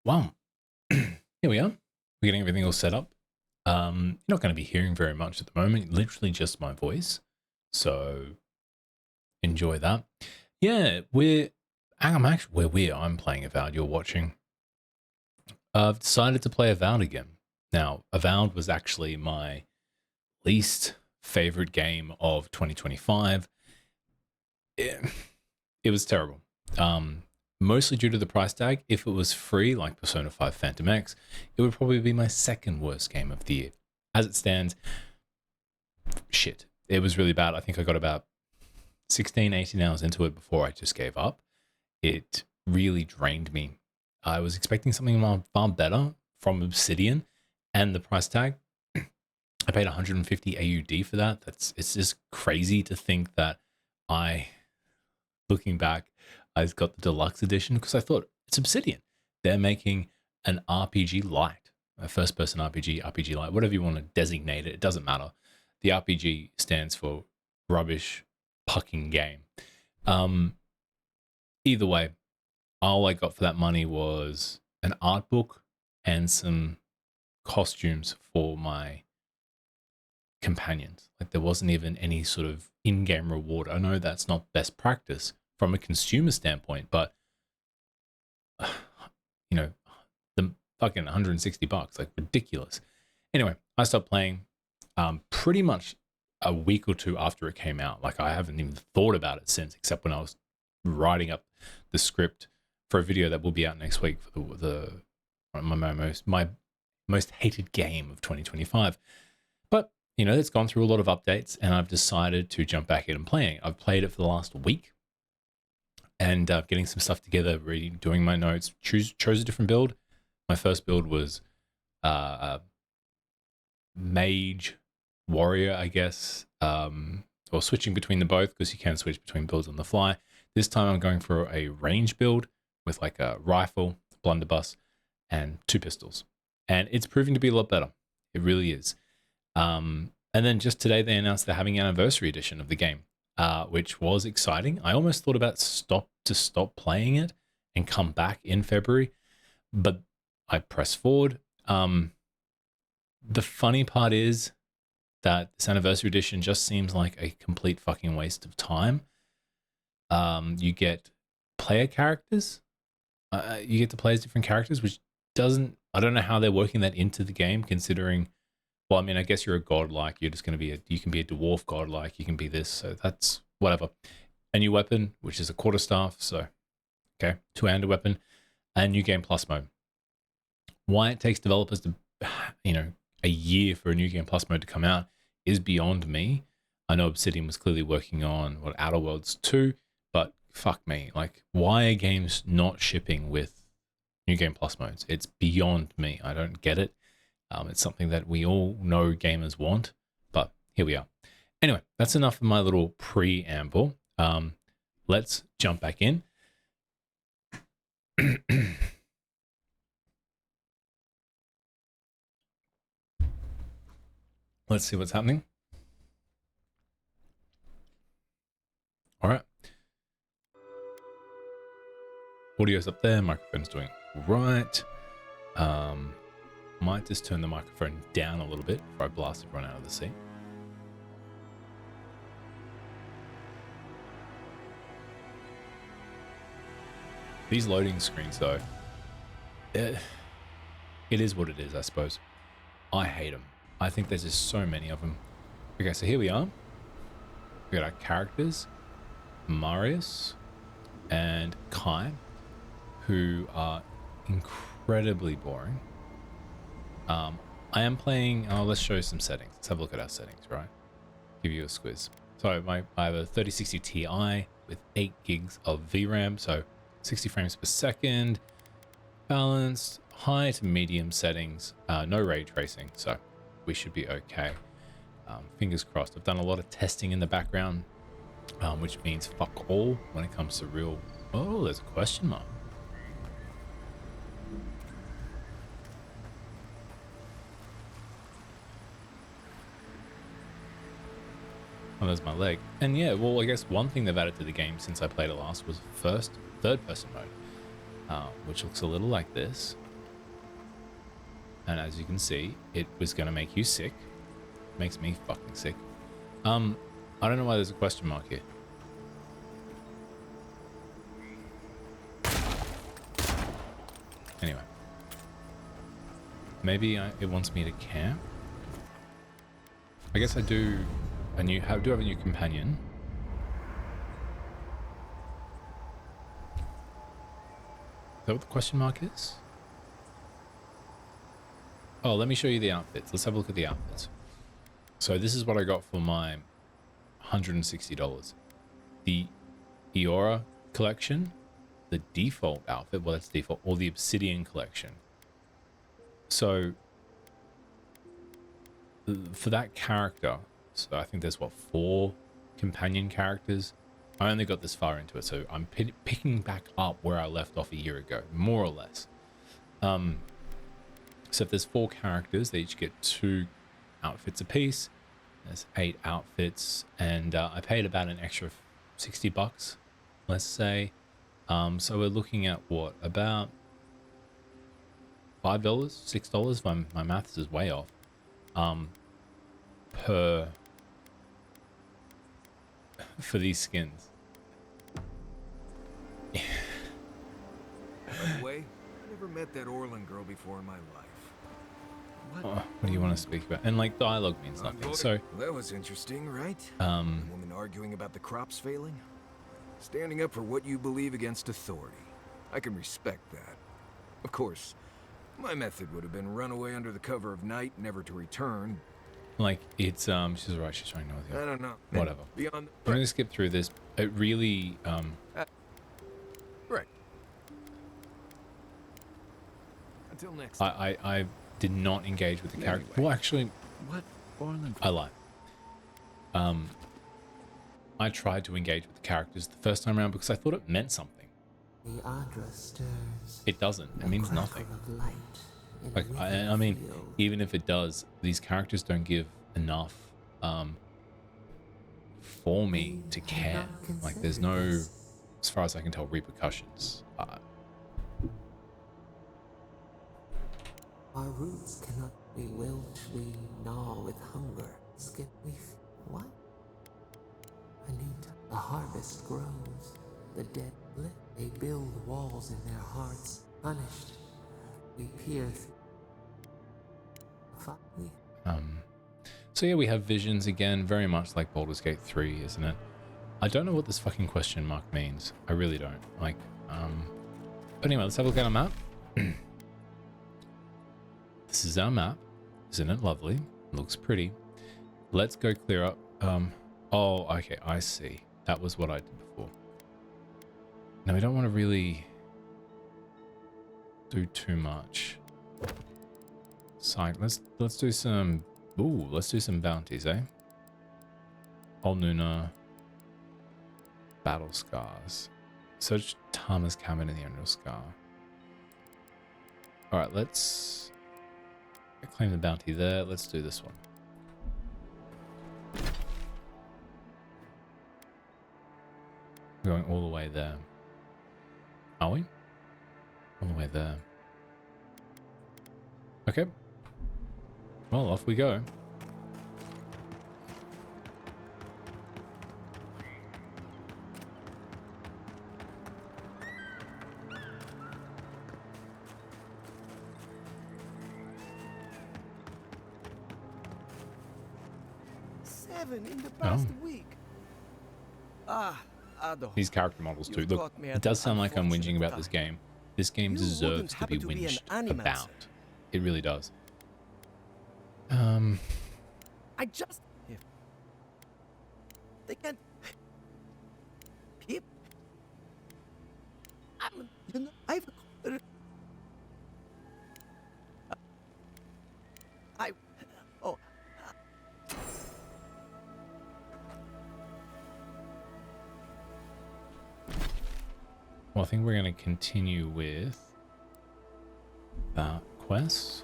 Wow. Here we are. We're getting everything all set up. You're not going to be hearing very much at the moment, literally just my voice. So enjoy that. Yeah, I'm playing Avowed, you're watching. I've decided to play Avowed again. Now, Avowed was actually my least favorite game of 2025. It was terrible. Mostly due to the price tag. If it was free, like Persona 5 Phantom X, it would probably be my second worst game of the year. As it stands, shit. It was really bad. I think I got about 16, 18 hours into it before I just gave up. It really drained me. I was expecting something far better from Obsidian, and the price tag, I paid 150 AUD for that. It's just crazy to think that looking back, I got the deluxe edition because I thought it's Obsidian. They're making an RPG light, a first-person RPG light, whatever you want to designate it. It doesn't matter. The RPG stands for rubbish pucking game. Either way, all I got for that money was an art book and some costumes for my companions. Like there wasn't even any sort of in-game reward. I know that's not best practice from a consumer standpoint, but the fucking $160, like ridiculous. Anyway, I stopped playing pretty much a week or two after it came out. Like I haven't even thought about it since, except when I was writing up the script for a video that will be out next week for my most hated game of 2025. But it's gone through a lot of updates, and I've decided to jump back in and playing. I've played it for the last week, and getting some stuff together, doing my notes. Chose a different build. My first build was mage warrior, I guess, or switching between the both because you can switch between builds on the fly. This time I'm going for a range build with like a rifle, blunderbuss, and 2 pistols, and it's proving to be a lot better. It really is. And then just today they announced they're having an anniversary edition of the game, which was exciting. I almost thought about stop playing it and come back in February, but I pressed forward. The funny part is that this anniversary edition just seems like a complete fucking waste of time. You get player characters. You get to play as different characters, which I don't know how they're working that into the game, considering, well, I mean, I guess you're a godlike. You're just going to be you can be a dwarf godlike. You can be this. So that's whatever. A new weapon, which is a quarterstaff. So, okay, 2-handed weapon, and new game plus mode. Why it takes developers to, a year for a new game plus mode to come out is beyond me. I know Obsidian was clearly working on Outer Worlds 2, but fuck me. Like, why are games not shipping with new game plus modes? It's beyond me. I don't get it. It's something that we all know gamers want, but here we are. Anyway, that's enough of my little preamble. Let's jump back in. Let's see what's happening. All right. Audio's up there. Microphone's doing right. Might just turn the microphone down a little bit before I blast everyone out of the seat. These loading screens, though, it is what it is, I suppose. I hate them. I think there's just so many of them. Okay, so here we are. We got our characters, Marius and Kai, who are incredibly boring. I am playing, let's show you some settings. Let's have a look at our settings, right? Give you a squiz. So I have a 3060 Ti with 8 gigs of VRAM, so 60 frames per second, balanced, high to medium settings, no ray tracing, so we should be okay. Fingers crossed. I've done a lot of testing in the background, which means fuck all when it comes to real... Oh, there's a question mark. Oh, there's my leg. And yeah, well, I guess one thing they've added to the game since I played it last was third person mode, which looks a little like this. And as you can see, it was going to make you sick. Makes me fucking sick. I don't know why there's a question mark here. Anyway. Maybe it wants me to camp. I guess I do do have a new companion. Is that what the question mark is? Oh, let me show you the outfits. Let's have a look at the outfits. So this is what I got for my $160. The Eora collection, the default outfit, well that's default, or the Obsidian collection. So for that character, so I think there's what, 4 companion characters. I only got this far into it, so I'm picking back up where I left off a year ago, more or less. So if there's 4 characters, they each get 2 outfits apiece. There's 8 outfits, and I paid about an extra $60, let's say. So we're looking at what, about $5, $6? My maths is way off. For these skins. By the way, I never met that Orlin girl before in my life. What do you want to speak about? And like dialogue means nothing. So that was interesting, right? A woman arguing about the crops failing, standing up for what you believe against authority. I can respect that. Of course, my method would have been run away under the cover of night, never to return. Like it's she's right. She's trying to know. I don't know. Whatever. Beyond. I'm gonna skip through this. It really Right. Until next. I did not engage with the character. Anyway. Well, actually, What? Orlin? I lied. I tried to engage with the characters the first time around because I thought it meant something. The Adra stirs. It doesn't. It means nothing. Like I mean, even if it does, these characters don't give enough for me to care. Like there's no, as far as I can tell, repercussions. Our roots cannot be wilt, we gnaw with hunger. Skip we what? The harvest grows. The dead live. They build walls in their hearts. Punished. We pierce. So yeah, we have visions again, very much like Baldur's Gate 3, isn't it? I don't know what this fucking question mark means. I really don't. Like, but anyway, let's have a look at our map. This is our map. Isn't it lovely? Looks pretty. Let's go clear up. Oh, okay, I see. That was what I did before. Now we don't want to really do too much. Side. Let's do some. Ooh, let's do some bounties, eh? Old Nuna. Battle scars. Search Tama's cabin in the Emerald Scar. All right, let's claim the bounty there. Let's do this one. We're going all the way there. Are we? All the way there. Okay. Well, off we go. Seven in the past week. These character models too. Look, it does sound like I'm whinging about this game. This game deserves to be whinged about. It really does. I just... They can't... Pip? I've... Oh... Well, I think we're going to continue with that quest.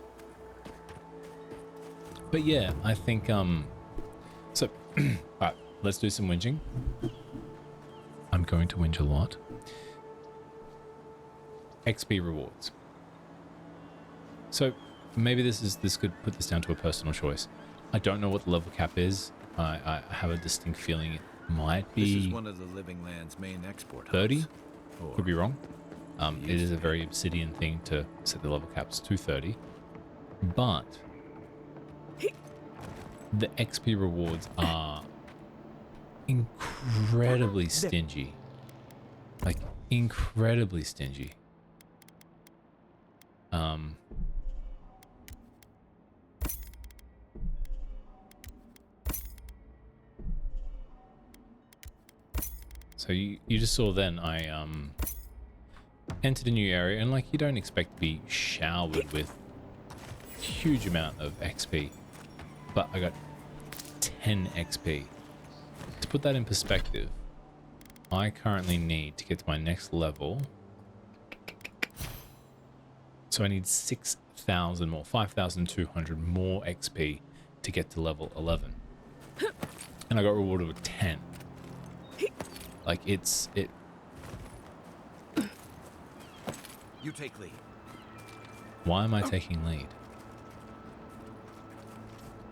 But yeah, I think, so, alright, let's do some whinging. I'm going to whinge a lot. XP rewards. So, maybe this could put this down to a personal choice. I don't know what the level cap is. I have a distinct feeling it might be This is one of the Living Land's main export 30. hubs. Or Could be wrong. It is used a to very Obsidian thing to set the level caps to 30. But the XP rewards are incredibly stingy. Like, incredibly stingy. So you just saw then I entered a new area, and like, you don't expect to be showered with a huge amount of XP, but I got 10 XP. To put that in perspective, I currently need to get to my next level, so I need 6,000 more, 5,200 more XP to get to level 11, and I got rewarded with 10. Like, it. you take lead. Why am I taking lead?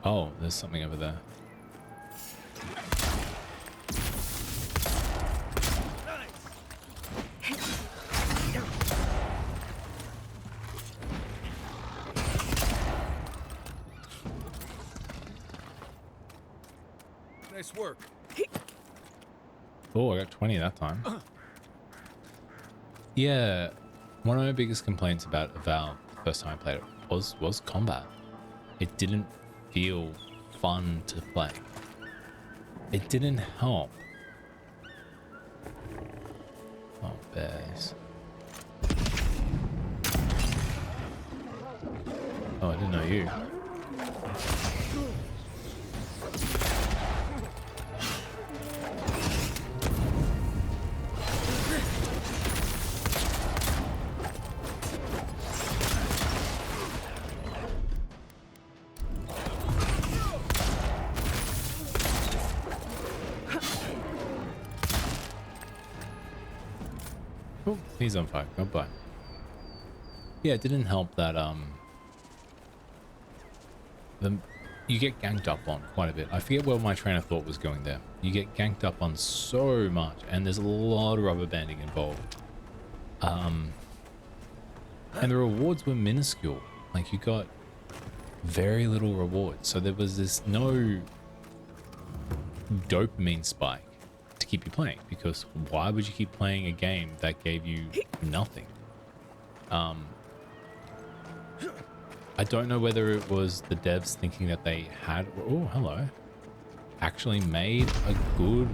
Oh, there's something over there. Nice work. Oh, I got 20 that time. Yeah, one of my biggest complaints about Avowed the first time I played it was combat. It didn't feel fun to play. It didn't help. Oh, bears. Oh, I didn't know you. Oh, he's on fire. Goodbye. Yeah, it didn't help that you get ganked up on quite a bit. I forget where my train of thought was going there. You get ganked up on so much, and there's a lot of rubber banding involved. And the rewards were minuscule. Like, you got very little rewards. So there was this no dopamine spike to keep you playing, because why would you keep playing a game that gave you nothing? I don't know whether it was the devs thinking that they had, oh, hello, actually made a good,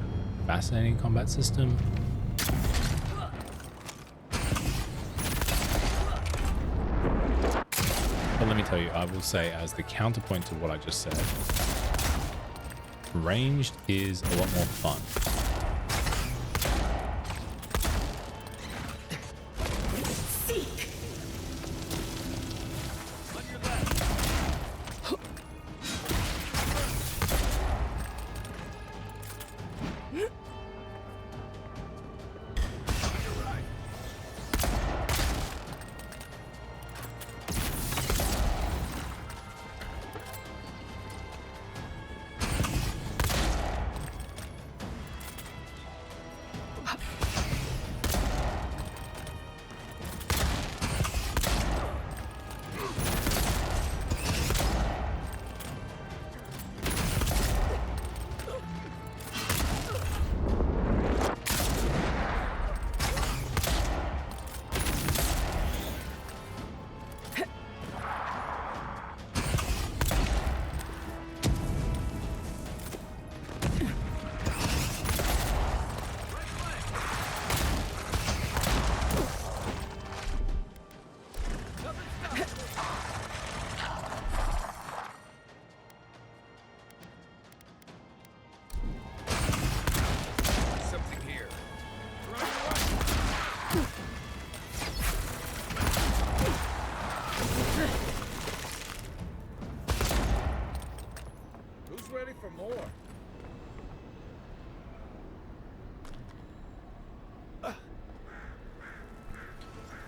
fascinating combat system. But let me tell you, I will say, as the counterpoint to what I just said, ranged is a lot more fun.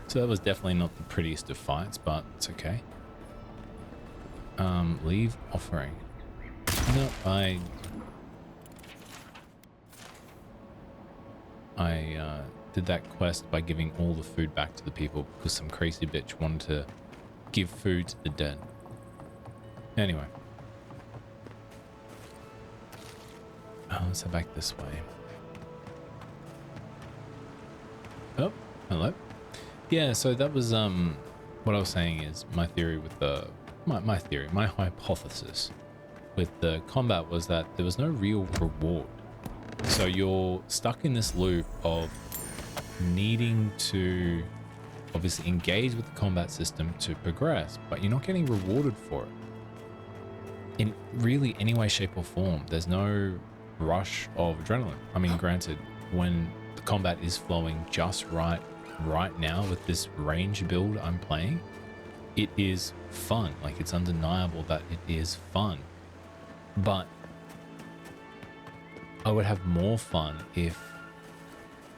So that was definitely not the prettiest of fights, but it's okay. Leave offering. No, I did that quest by giving all the food back to the people because some crazy bitch wanted to give food to the dead. Anyway. Let's head back this way. Oh, hello. Yeah, so that was what I was saying is my theory with the my hypothesis with the combat was that there was no real reward. So you're stuck in this loop of needing to obviously engage with the combat system to progress, but you're not getting rewarded for it in really any way, shape or form. There's no rush of adrenaline. I mean, granted, when the combat is flowing just right now with this range build I'm playing, it is fun. Like, it's undeniable that it is fun, but I would have more fun if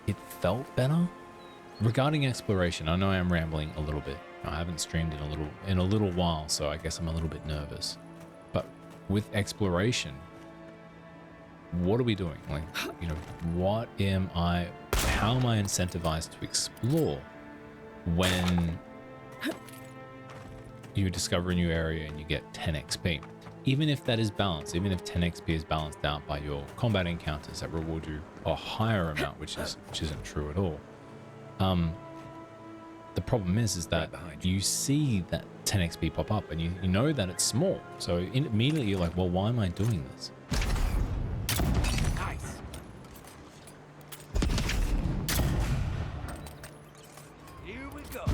it felt better. Regarding exploration, I know I am rambling a little bit. I haven't streamed in a little while, so I guess I'm a little bit nervous. But with exploration, what are we doing? Like, you know, how am I incentivized to explore when you discover a new area and you get 10 XP? Even if that is balanced, even if 10 XP is balanced out by your combat encounters that reward you a higher amount, which isn't true at all. The problem is that you see that 10 XP pop up and you know that it's small. So immediately you're like, well, why am I doing this? Nice. Here we go.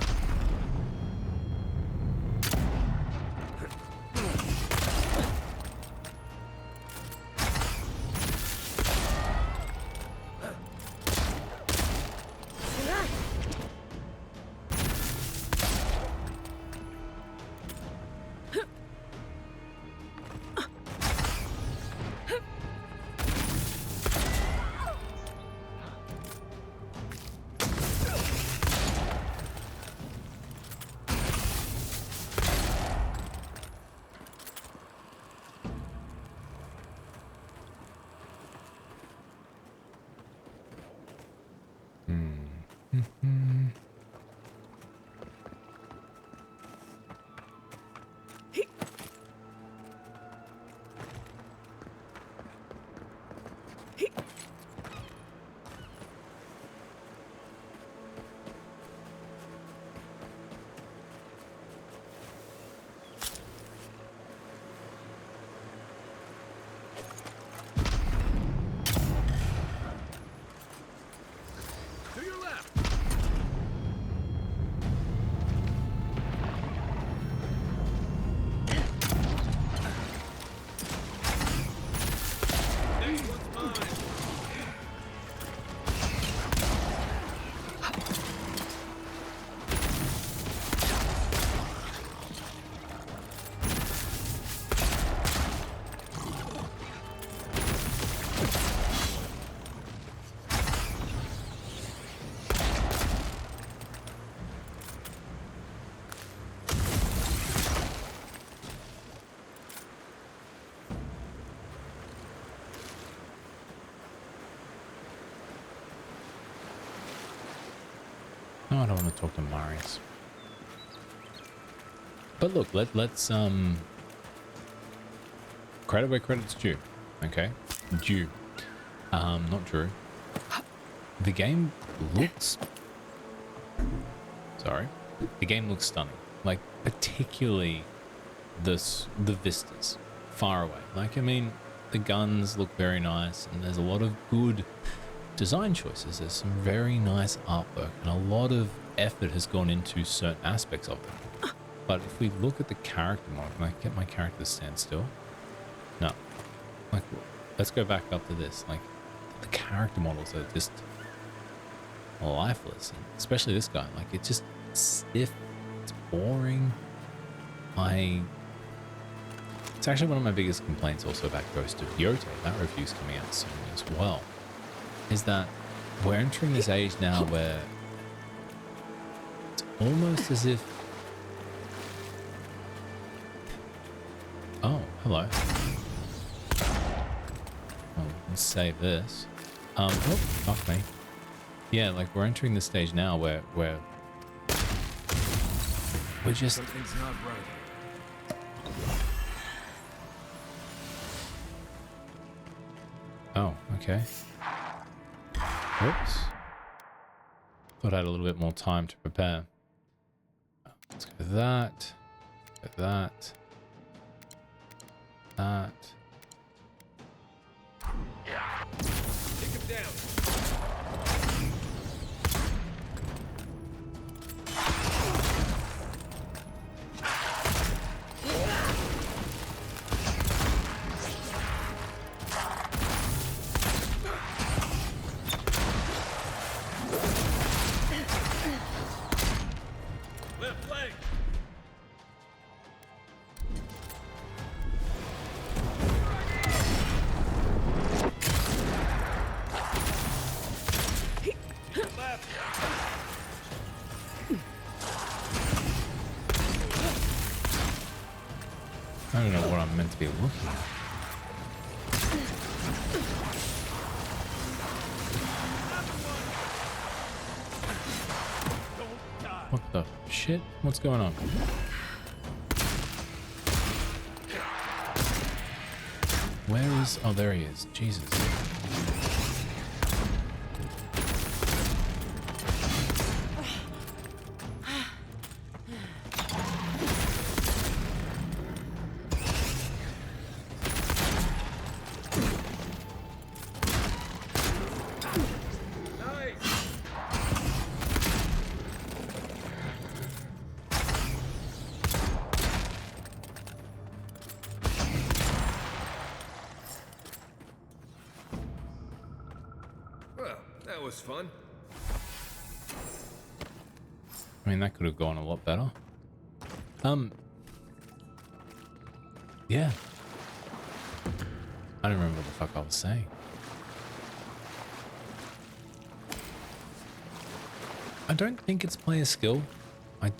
No, I don't want to talk to Marius. But look, let's credit where credit's due. Okay, due. Not Drew. The game looks. Sorry, the game looks stunning. Like, particularly the vistas far away. Like, I mean, the guns look very nice, and there's a lot of good design choices. There's some very nice artwork, and a lot of effort has gone into certain aspects of it. But if we look at the character model, can I get my character to stand still? No. Like, let's go back up to this. Like, the character models are just lifeless, and especially this guy. Like, it's just stiff. It's boring. It's actually one of my biggest complaints also about Ghost of Yote. That review's coming out soon as well. Is that we're entering this age now where it's almost as if hello. Oh, let's save this. Oh, fuck me. Yeah, like we're entering the stage now where we're just... Something's not right. Oh, okay. Oops. Thought I had a little bit more time to prepare. Let's go with that. Go with that. That. Take him down. Left leg. Left. I don't know what I'm meant to be looking at. Don't die. What the shit? What's going on? Where is... Oh, there he is. Jesus. Well, that was fun. I mean, that could have gone a lot better. Yeah. I don't remember what the fuck I was saying. I don't think it's player skill. I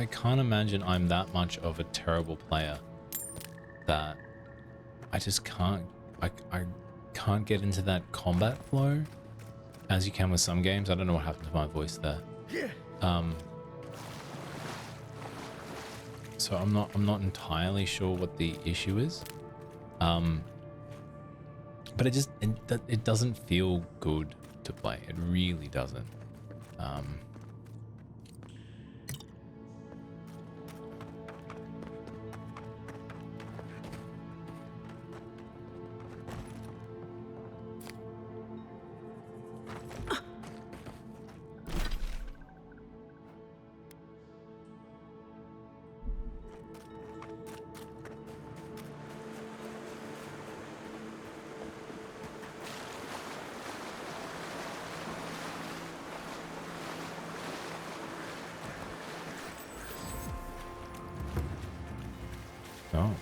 can't imagine I'm that much of a terrible player that I just can't, I can't get into that combat flow as you can with some games. I don't know what happened to my voice there. So I'm not entirely sure what the issue is. But it doesn't feel good to play. It really doesn't. Oh.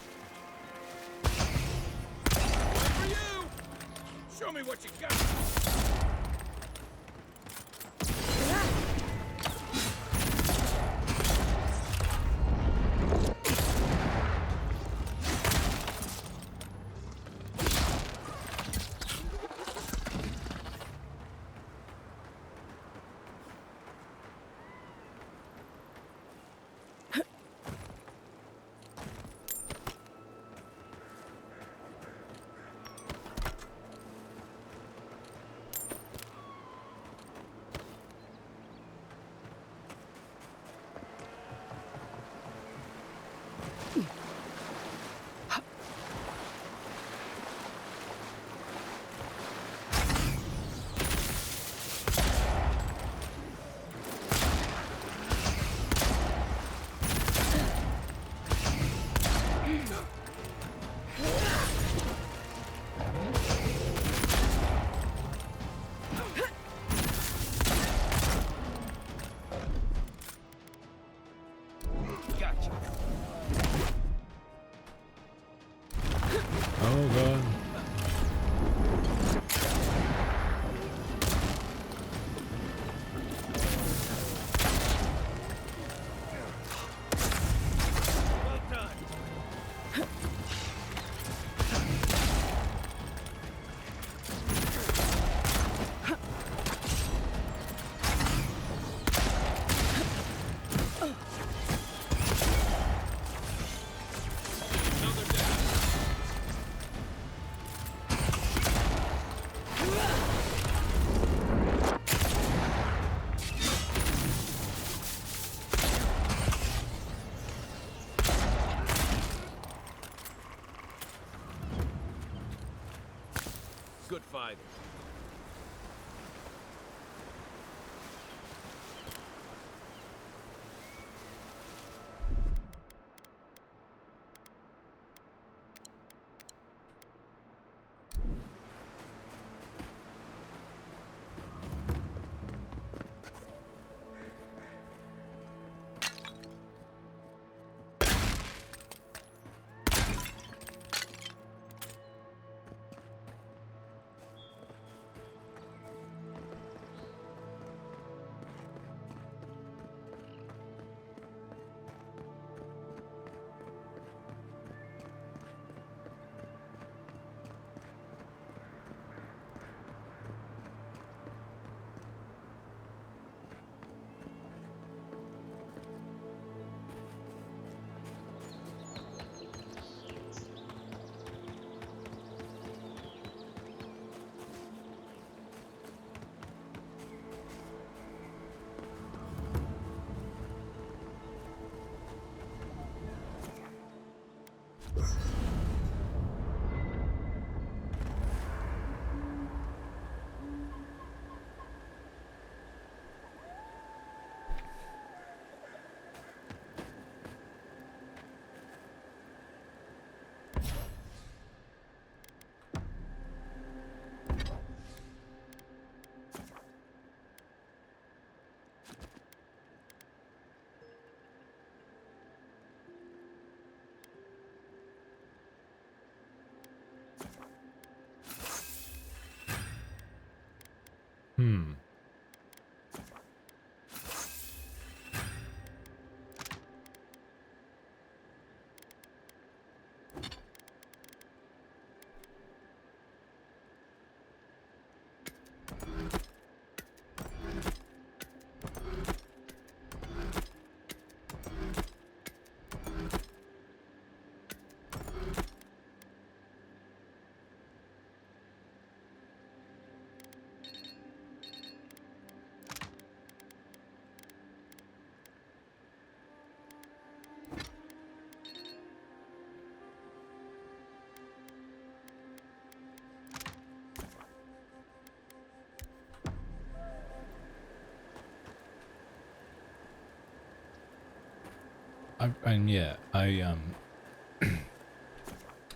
For you! Show me what you got. Gotcha. Oh god. Well done. Good fight.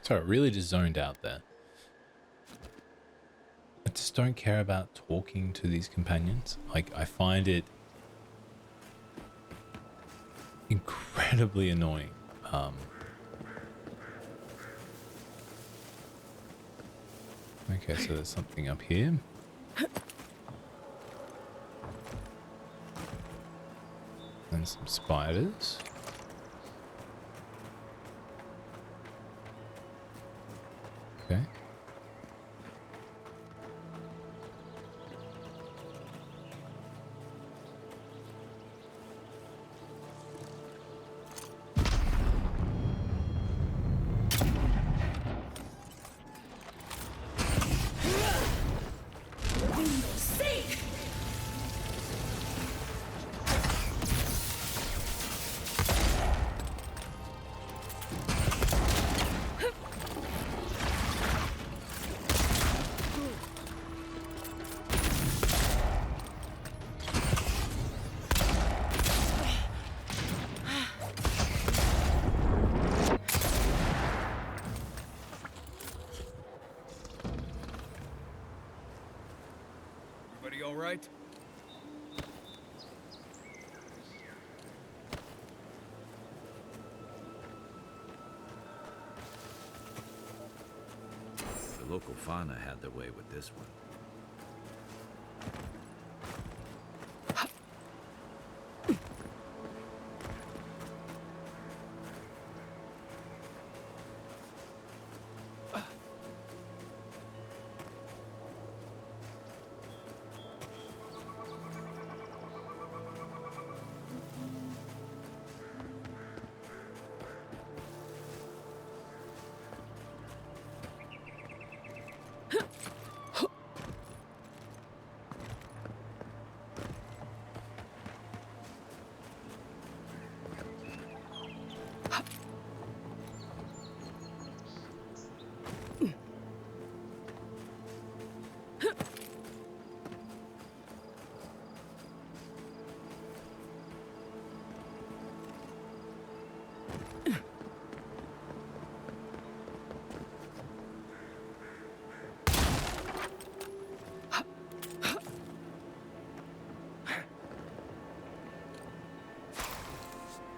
Sorry, I really just zoned out there. I just don't care about talking to these companions. Like, I find it incredibly annoying. Okay, so there's something up here. And some spiders. Okay. Everybody all right? The local fauna had their way with this one.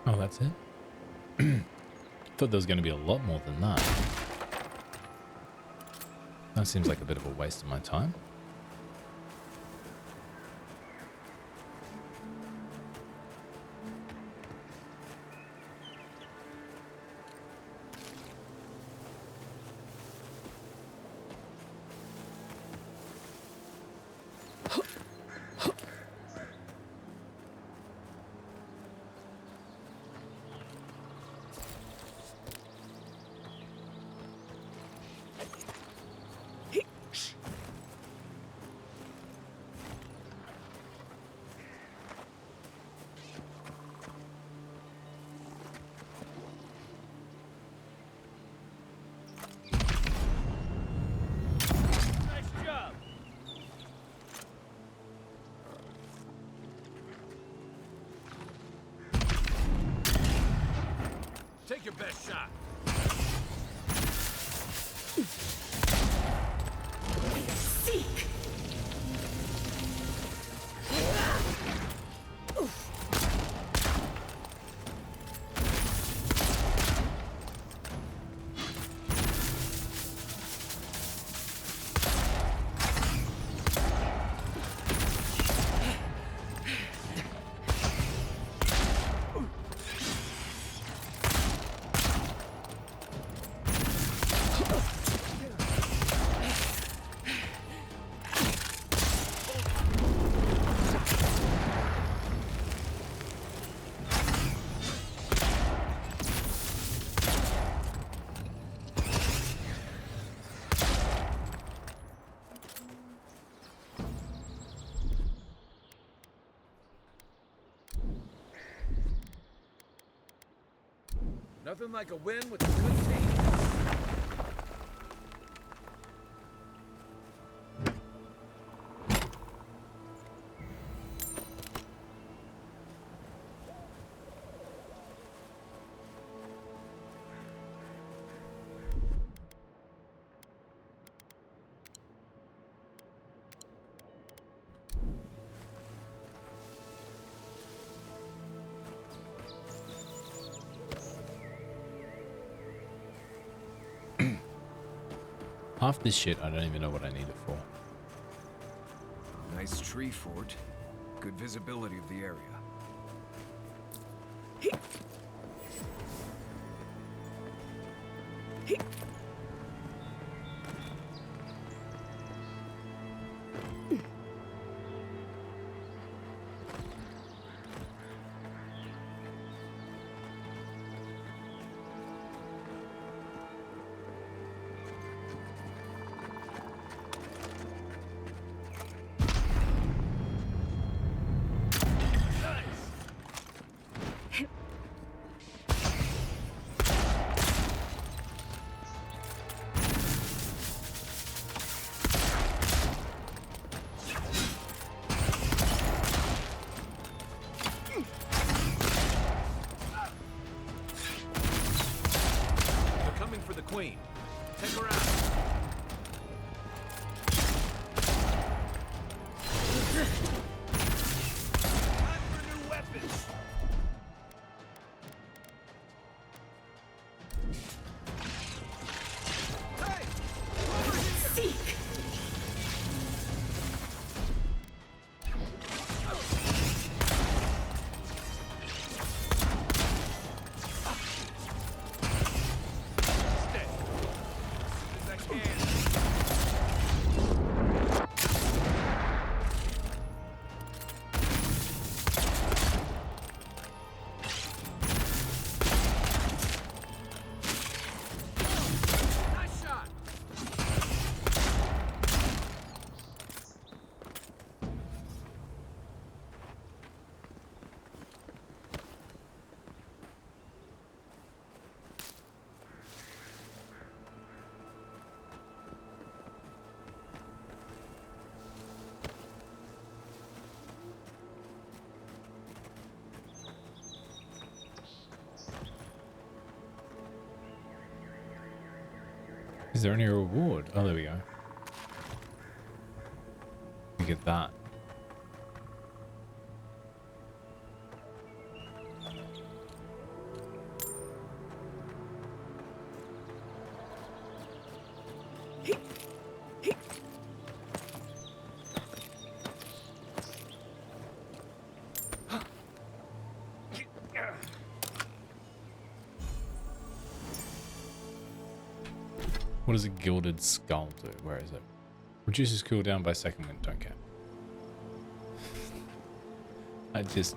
Oh, that's it? Thought there was going to be a lot more than that. That seems like a bit of a waste of my time. Take your best shot. Seek! Nothing like a win with a good team. Half this shit, I don't even know what I need it for. Nice tree fort. Good visibility of the area. Queen. Take her out. Time for new weapons. Hey! Over here! Seek! Stay. As soon as I can. Is there any reward? Oh, there we go. You get that. What does a gilded skull do? Where is it? Reduces cooldown by second wind. Don't care. I just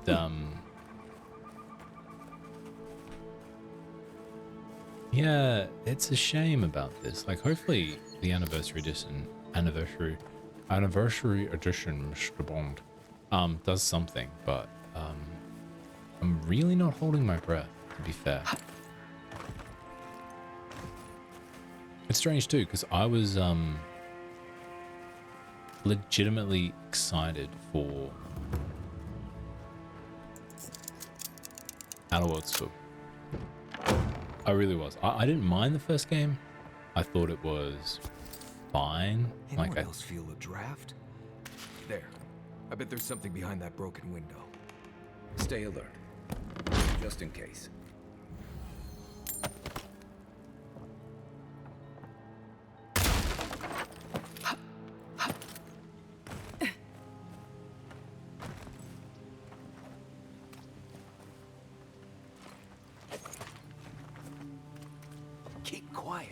yeah, it's a shame about this. Like, hopefully the anniversary edition, Mr. Bond, does something. But I'm really not holding my breath, to be fair. It's strange too, because I was legitimately excited for Outer Worlds 2. I really was. I didn't mind the first game. I thought it was fine. Anyone else feel a draft? There. I bet there's something behind that broken window. Stay alert, just in case. Keep quiet.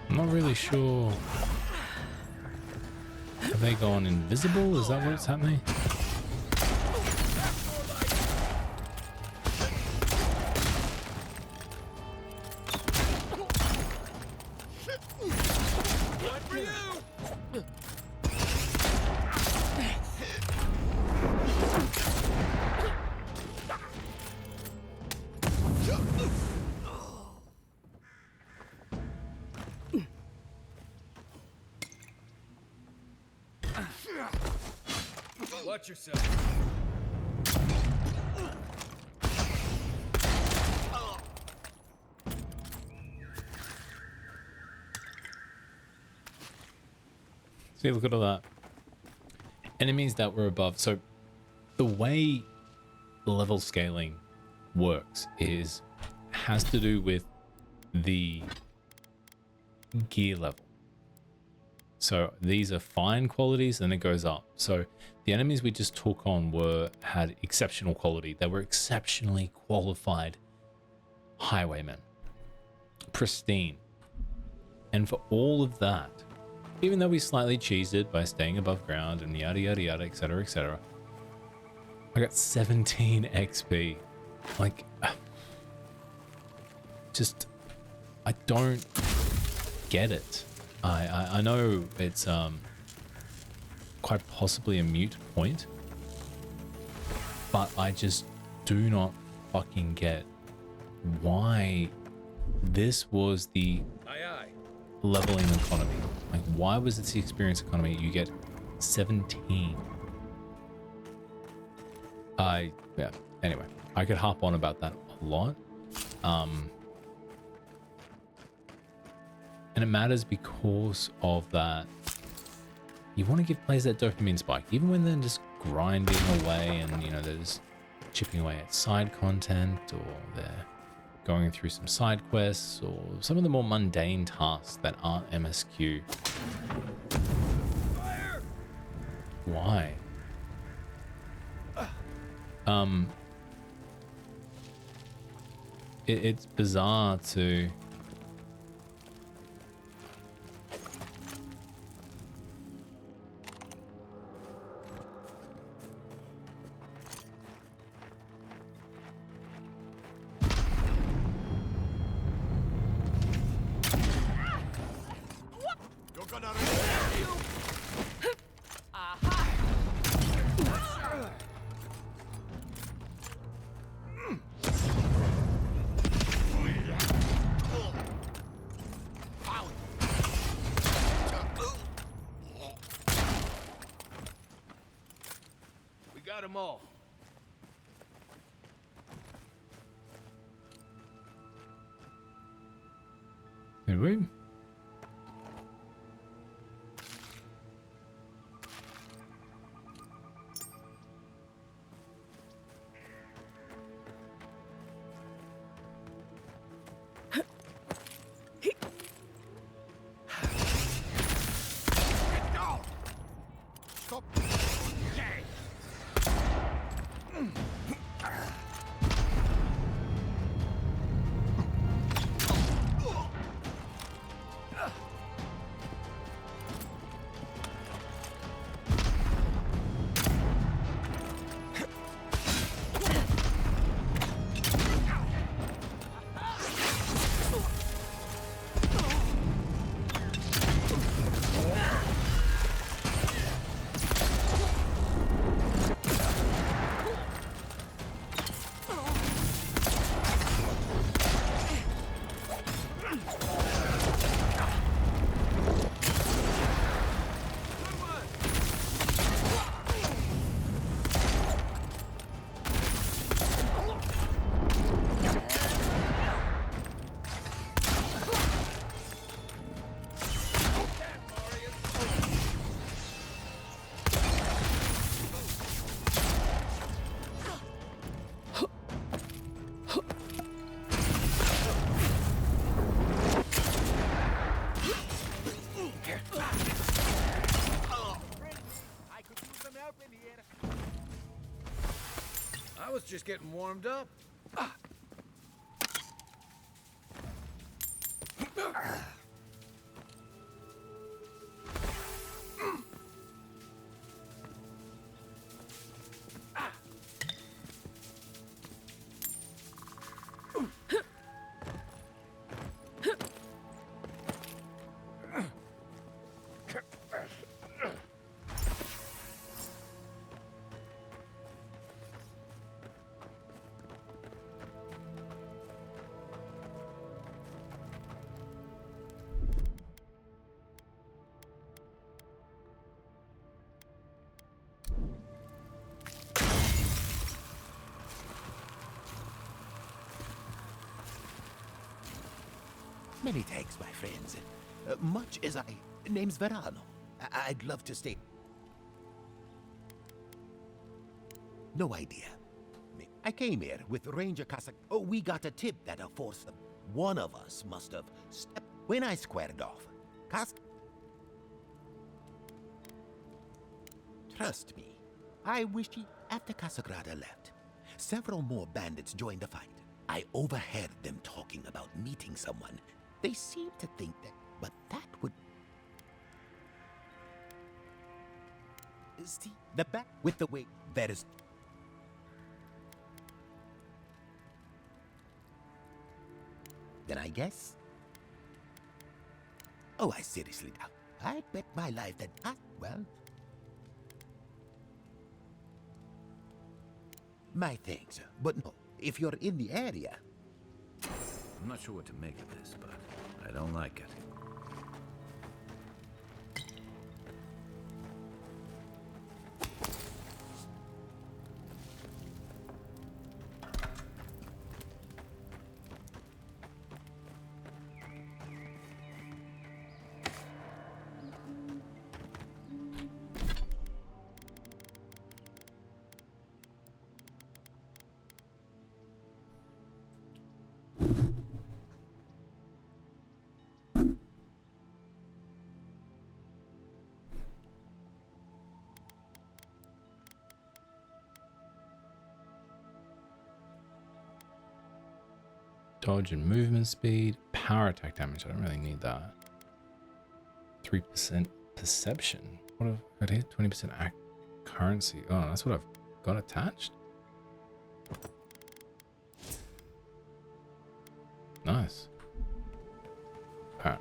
I'm not really sure. Have they gone invisible? Is that what's happening? Watch yourself. See, look at all that. Enemies that were above. So the way level scaling works has to do with the gear level. So these are fine qualities, then it goes up. So the enemies we just took on had exceptional quality. They were exceptionally qualified highwaymen. Pristine. And for all of that, even though we slightly cheesed it by staying above ground and yada yada yada, etc., I got 17 XP. Like, just, I don't get it. I know it's quite possibly a mute point, but I just do not fucking get why this was the leveling economy. Like, why was this the experience economy? You get 17. Yeah, anyway, I could hop on about that a lot. And it matters because of that You want to give players that dopamine spike, even when they're just grinding away and, you know, they're just chipping away at side content, or they're going through some side quests, or some of the more mundane tasks that aren't MSQ. Fire! Why? It's bizarre to... We got them all. Did we? Stop. I was just getting warmed up. Many thanks, my friends. Much as name's Verano. I'd love to stay. No idea. I came here with Ranger Casa. Oh, we got a tip that a force. One of us must have stepped when I squared off. Trust me. I wish after Casagrada left, several more bandits joined the fight. I overheard them talking about meeting someone. They seem to think that, but that would... See, the back with the way that is... Then I guess... Oh, I seriously doubt. I'd bet my life that... well... My thanks, but no, if you're in the area... I'm not sure what to make of this, but I don't like it. Dodge and movement speed. Power attack damage. I don't really need that. 3% perception. What have I got here? 20% currency. Oh, that's what I've got attached. Nice. Alright.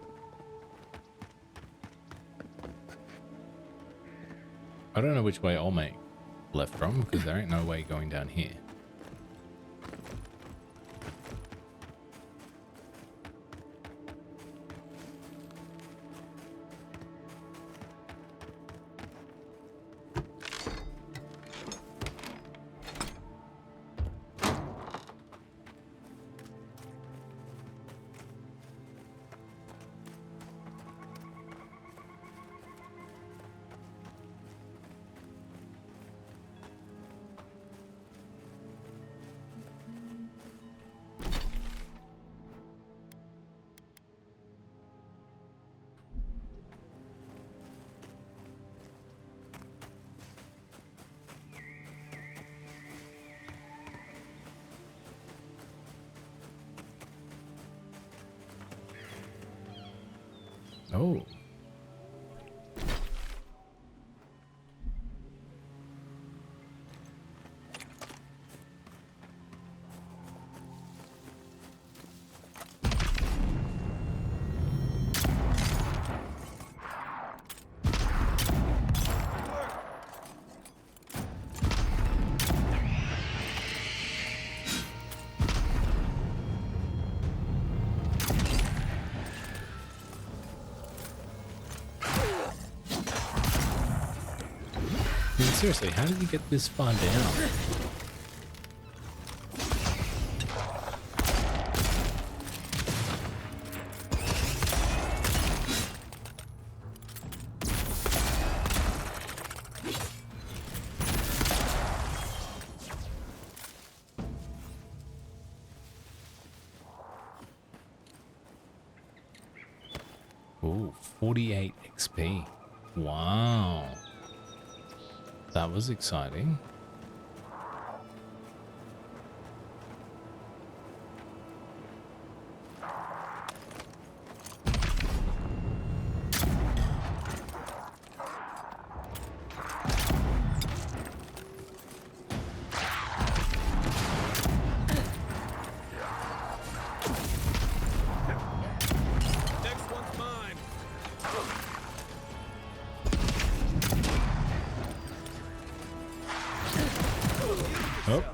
I don't know which way I'll make left from because there ain't no way going down here. Oh. Seriously, how did you get this far down? Ooh, 48 XP. Wow. That was exciting. Next one's mine. Oh.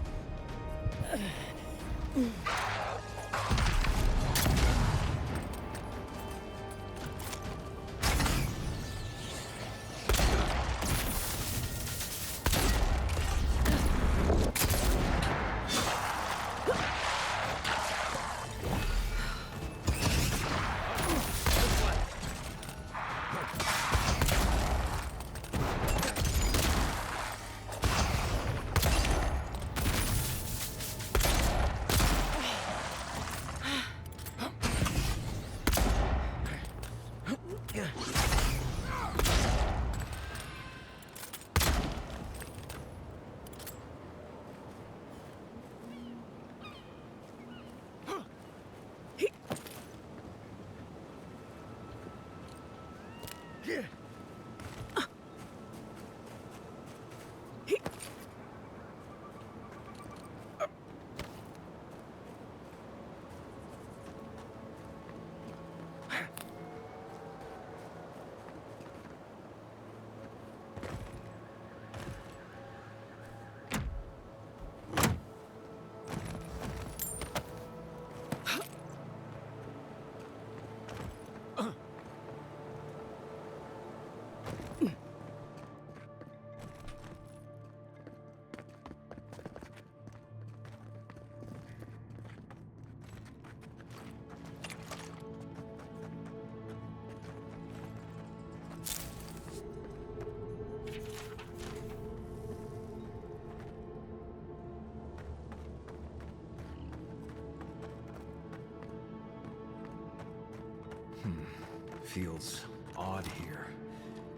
Feels odd here.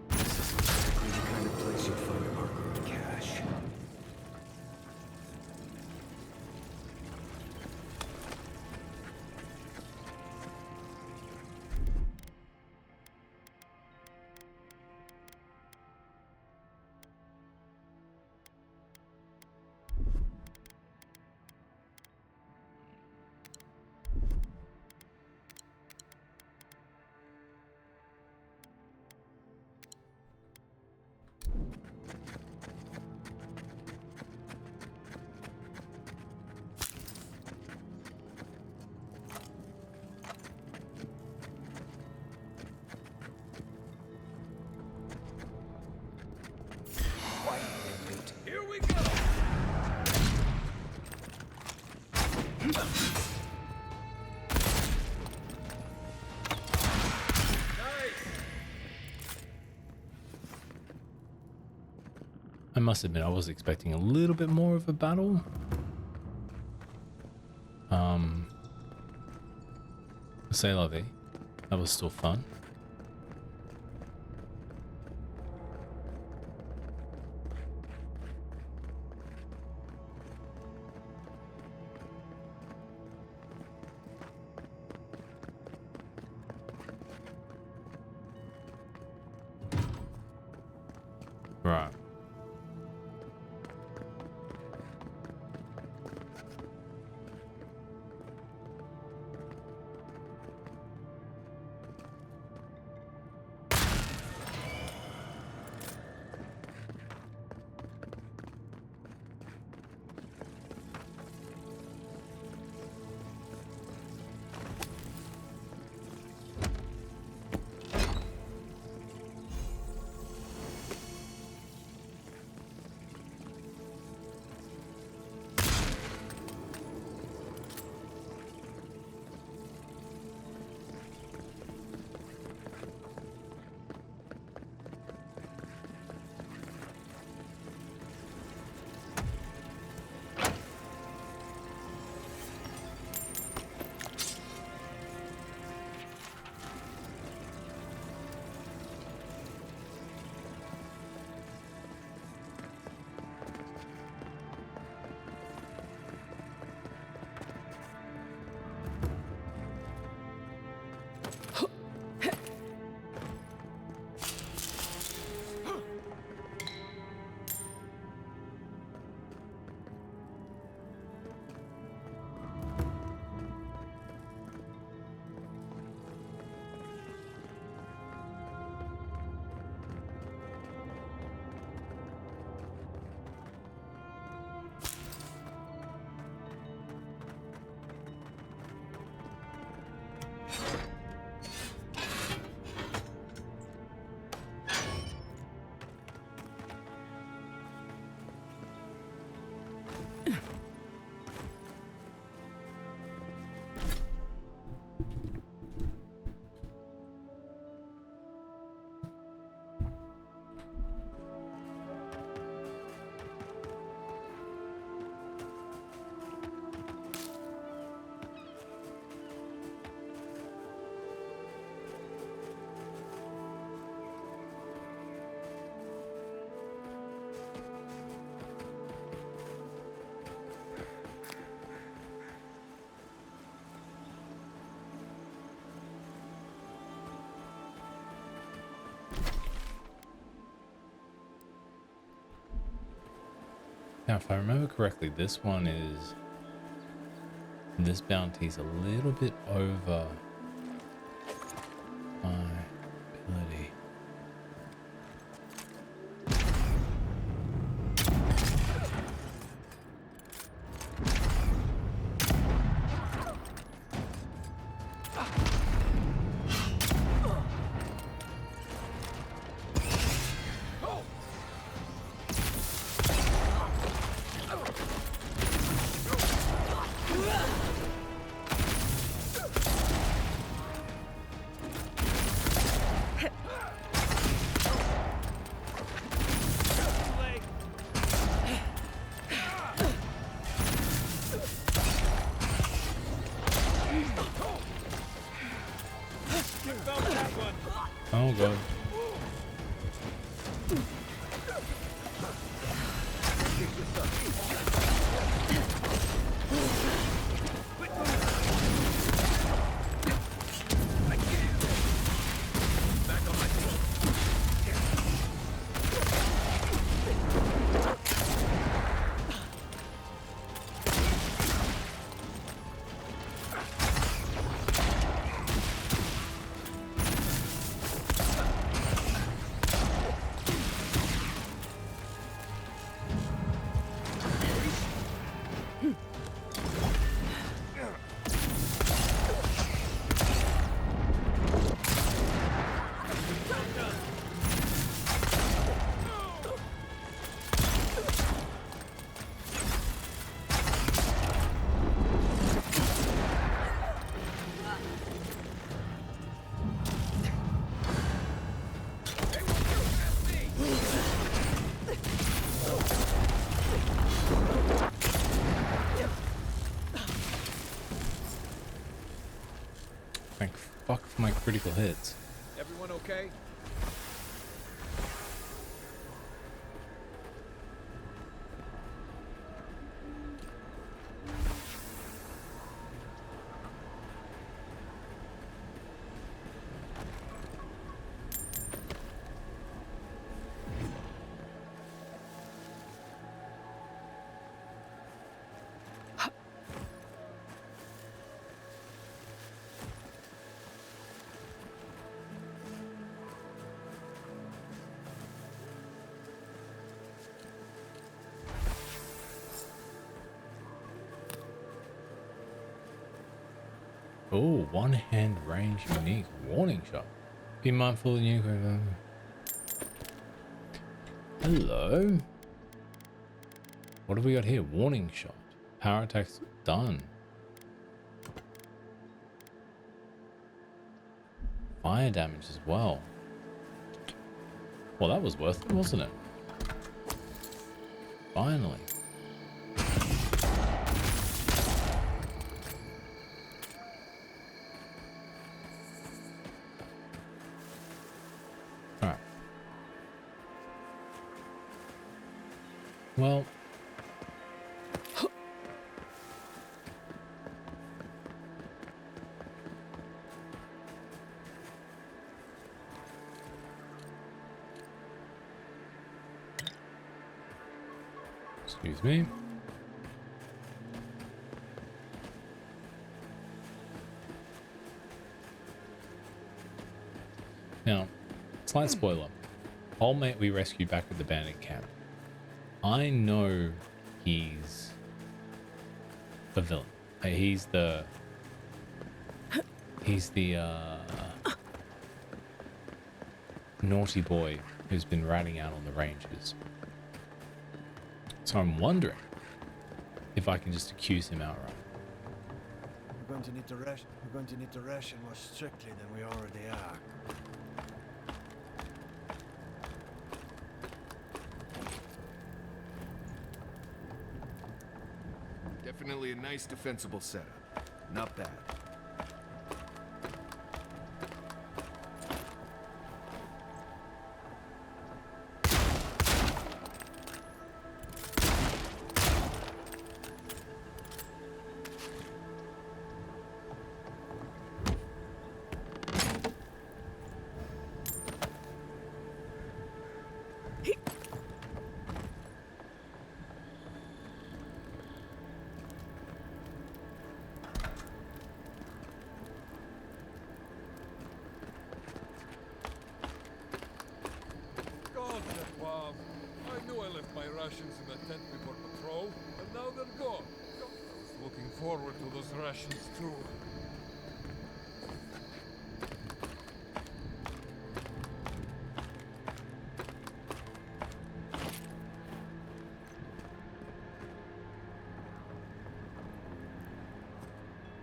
This is exactly the kind of place you'd find a hard-earned cash. I must admit, I was expecting a little bit more of a battle. C'est la vie. That was still fun. Right. Now, if I remember correctly, this bounty's a little bit over my ability. Oh god. fuck for my critical hits. Everyone okay? Oh, one hand range unique warning shot. Be mindful of you. Hello. What have we got here? Warning shot. Power attacks done. Fire damage as well. Well, that was worth it, wasn't it? Finally. Alright. Well. Excuse me. Now, slight spoiler. Old mate we rescued back at the bandit camp. I know he's the villain. He's the naughty boy who's been ratting out on the rangers. So I'm wondering if I can just accuse him outright. We're going to need to ration more strictly than we already are. Definitely a nice defensible setup. Not bad. I knew I left my rations in the tent before patrol, and now they're gone. I was looking forward to those rations too.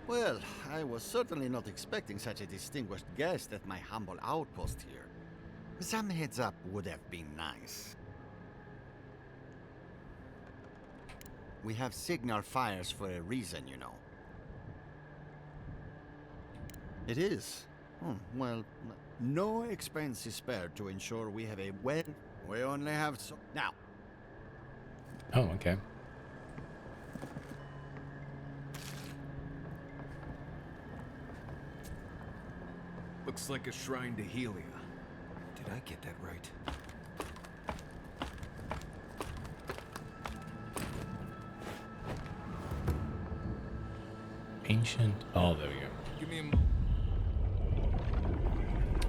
Well, I was certainly not expecting such a distinguished guest at my humble outpost here. Some heads up would have been nice. We have signal fires for a reason, you know. It is. Well, no expense is spared to ensure we have a well... We only have so... Now. Oh, okay. Looks like a shrine to Helia. Did I get that right? Ancient. Oh, there we go. Give me a moment.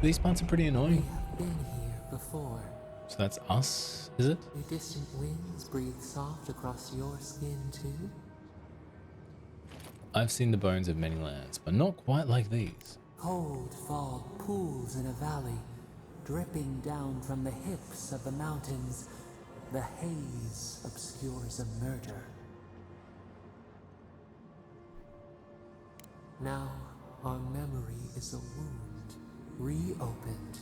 These parts are pretty We annoying. have been here before. So that's us, is it? Do distant winds breathe soft across your skin too? I've seen the bones of many lands, but not quite like these. Cold fog pools in a valley, dripping down from the hips of the mountains. The haze obscures a murder. Now, our memory is a wound, reopened.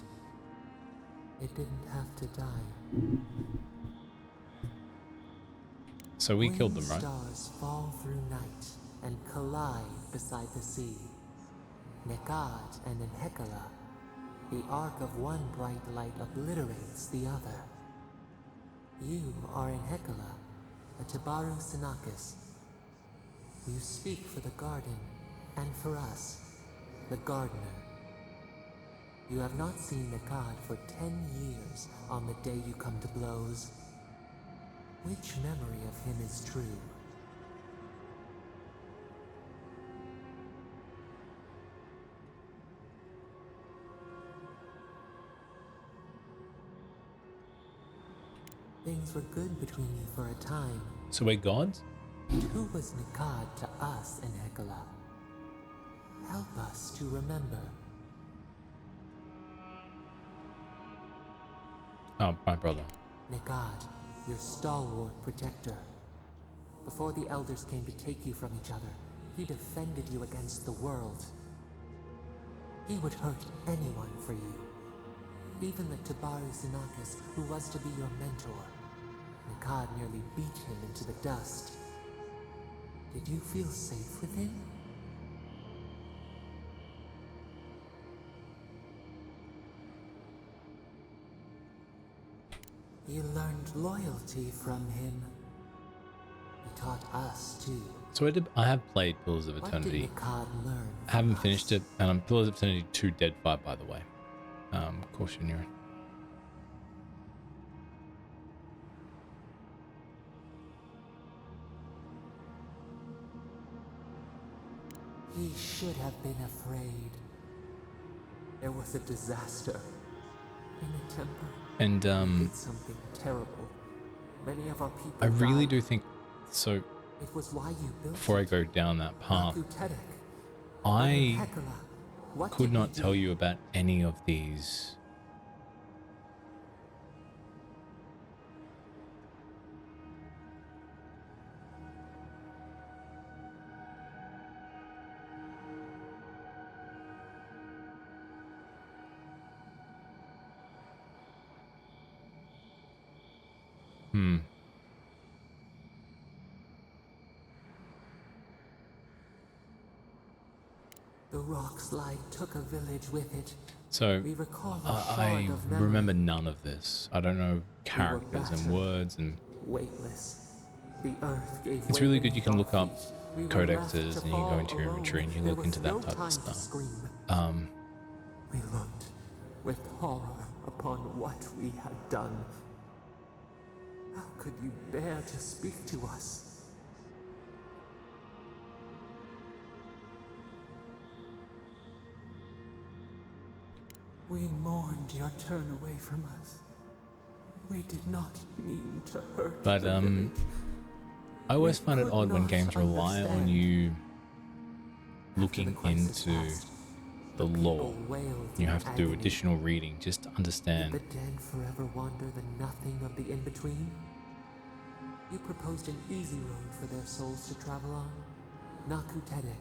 It didn't have to die. So we killed them, right? Stars fall through night and collide beside the sea. Nekad and in Hekala, the arc of one bright light obliterates the other. You are in Hekala, a Tabaru Sinakis. You speak for the garden, and for us, the gardener. You have not seen Nekad for 10 years on the day you come to blows. Which memory of him is true? Things were good between you for a time. So we're gods? Who was Nekad to us in Hekala? Help us to remember. Oh, my brother. Nekad, your stalwart protector. Before the elders came to take you from each other, he defended you against the world. He would hurt anyone for you. Even the Tabaru Sinakis, who was to be your mentor. Nekad nearly beat him into the dust. Did you feel safe with him? You learned loyalty from him. He taught us too. So I have played Pillars of Eternity. What did Nekad learn? I haven't finished it, and I'm Pillars of Eternity 2 Dead 5, by the way. Caution you. He should have been afraid. There was a disaster in the temple. And We did something terrible. Many of our people I really died. do think so. It was why you built Before I it. go down that path, Nakutetic. I Hekala. What could did not we tell do? you about any of these. The rock slide took a village with it. So We recall a I shard of memory. remember none of this. I don't know characters and battered. words, and Weightless. The earth gave it's way really good. You beneath can our look up feet. We were left codexes to and you go fall into your alone. inventory and you There look was into that no type of time to stuff. scream. We looked with horror upon what we had done. How could you bear to speak to us? We mourned your turn away from us. We did not mean to hurt But the village. I always We find it could odd when not games rely on understand. you After looking the crisis into passed, the people lore. wailed You in have to do agony. additional reading just to Did understand. the dead forever wander the nothing of the in-between? You proposed an easy road for their souls to travel on. Nakutetic,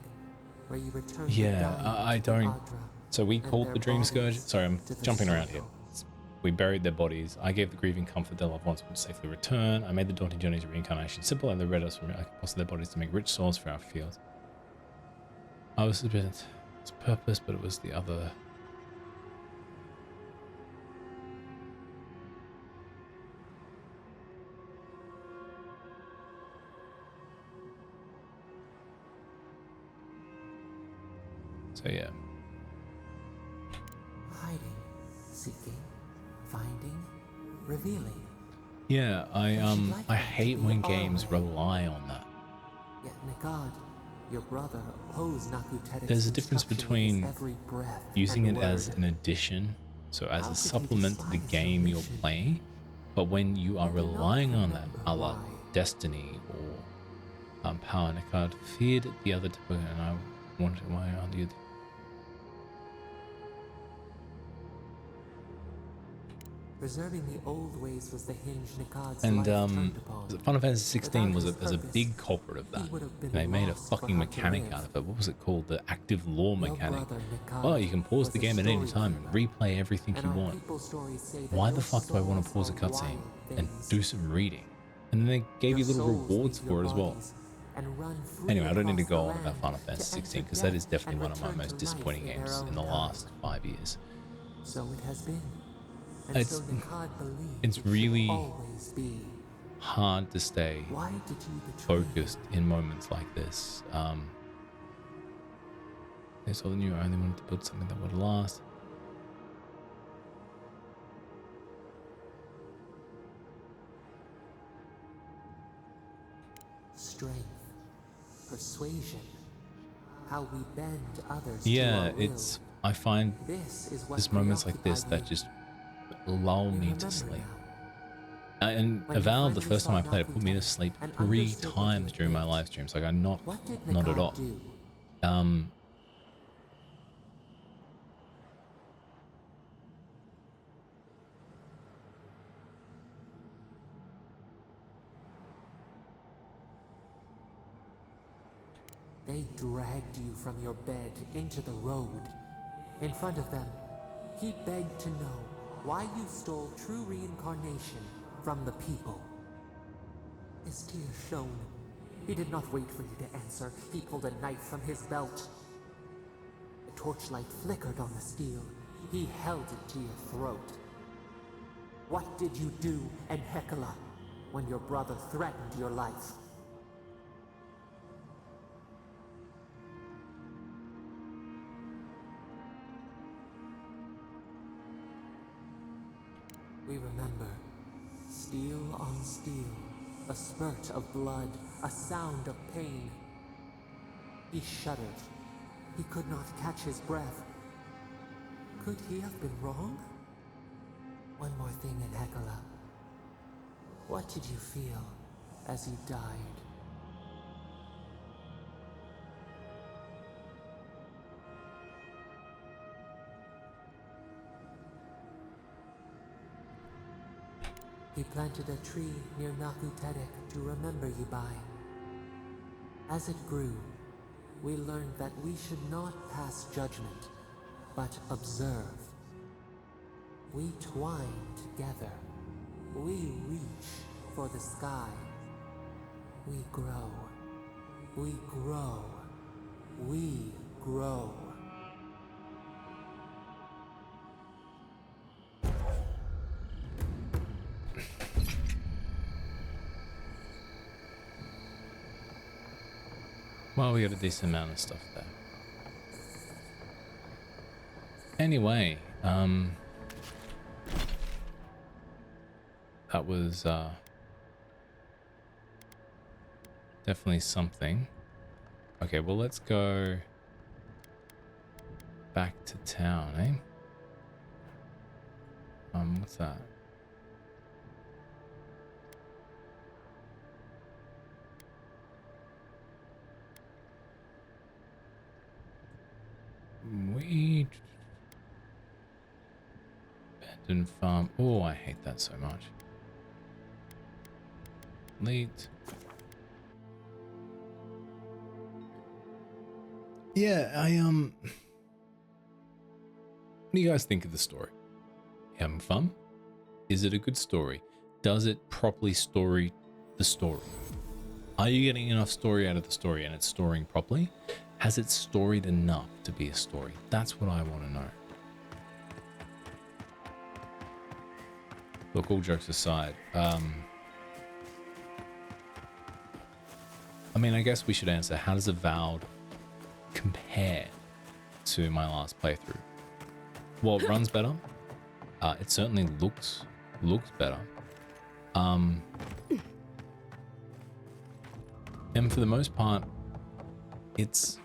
where you return Yeah, the dying I to the don't. Adra, So we and called their the Dream Scourge. bodies Sorry, I'm to the jumping around here. circle. We buried their bodies. I gave the grieving comfort their loved ones would safely return. I made the daunting journey to reincarnation simple, and they read us from their bodies to make rich souls for our fields. I was a bit its purpose, but it was the other. So yeah. Hiding, seeking, finding, revealing. Yeah, I hate when games rely on that. Yet Nekad, your brother, opposed Nakutetic's There's a difference instruction between with every breath using and it as word. an addition, so as How a could you supplement to the despise game your you're mission? playing, but when you are I do not relying on that, remember a la why. Destiny or Power Nekard feared the other two, and I wanted why are the other. Preserving the old ways was the hinge Nekad's And life turned upon. Final Fantasy 16 was Without a his big purpose, culprit of he that. would have been And they made a lost for fucking how to mechanic live. out of it. What was it called? The active lore Your mechanic. brother Nekad Well, you can pause the was a game at any time and storykeeper, replay everything and you our want. people's stories say that Why your the fuck do I want to souls pause a are cutscene wild and things. do some reading? And then they gave Your you little souls rewards leave for your it as well. bodies, and run free. Anyway, I don't need to across go the on about land Final Fantasy to enter 16 because that is death definitely and one of my return most to life disappointing their games own in the time. last 5 years. So it has been. And It's so Nikad believed it's it really should always be. hard to stay Why did you betray focused in moments like this. They saw that you only wanted to build something that would last. Strength, persuasion, how we bend others Yeah, to our will. it's. I find This is what there's moments like this preoccupied that you. just lull You me remember to sleep. now. And When you Avowed, the finally first time saw I played it, put me to Naku sleep and 3 understood what times he during my meant. live streams. Like, I'm not What did at Nikad all. do? They dragged you from your bed into the road. In front of them, he begged to know why you stole true reincarnation from the people. His tears shone. He did not wait for you to answer. He pulled a knife from his belt. The torchlight flickered on the steel. He held it to your throat. What did you do in Hecala when your brother threatened your life? We remember. Steel on steel. A spurt of blood. A sound of pain. He shuddered. He could not catch his breath. Could he have been wrong? One more thing in Hecala. What did you feel as you died? He planted a tree near Naku Tedek to remember you by. As it grew, we learned that we should not pass judgment, but observe. We twine together. We reach for the sky. We grow. We grow. We grow. Well, we got a decent amount of stuff there. Anyway, that was definitely something. Okay, well, let's go back to town, eh? What's that? We abandoned farm. Oh, I hate that so much. Late. Yeah, what do you guys think of the story? You having fun? Is it a good story? Does it properly story the story? Are you getting enough story out of the story and it's storying properly? Has it storied enough to be a story? That's what I want to know. Look, all jokes aside, I mean, I guess we should answer, how does Avowed compare to my last playthrough? Well, it runs better. It certainly looks better. And for the most part, it's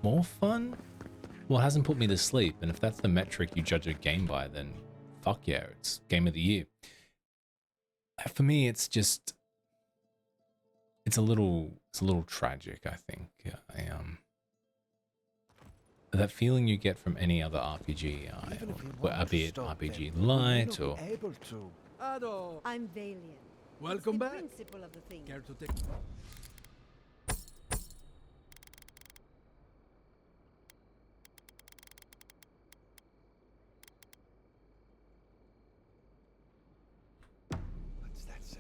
more fun. Well, it hasn't put me to sleep, and if that's the metric you judge a game by, then fuck yeah, it's game of the year. For me, it's just, it's a little tragic, I think. That feeling you get from any other RPG, be it RPG Light or... I'm Valiant. Welcome back. Principle of the thing. Care to take... What's that say?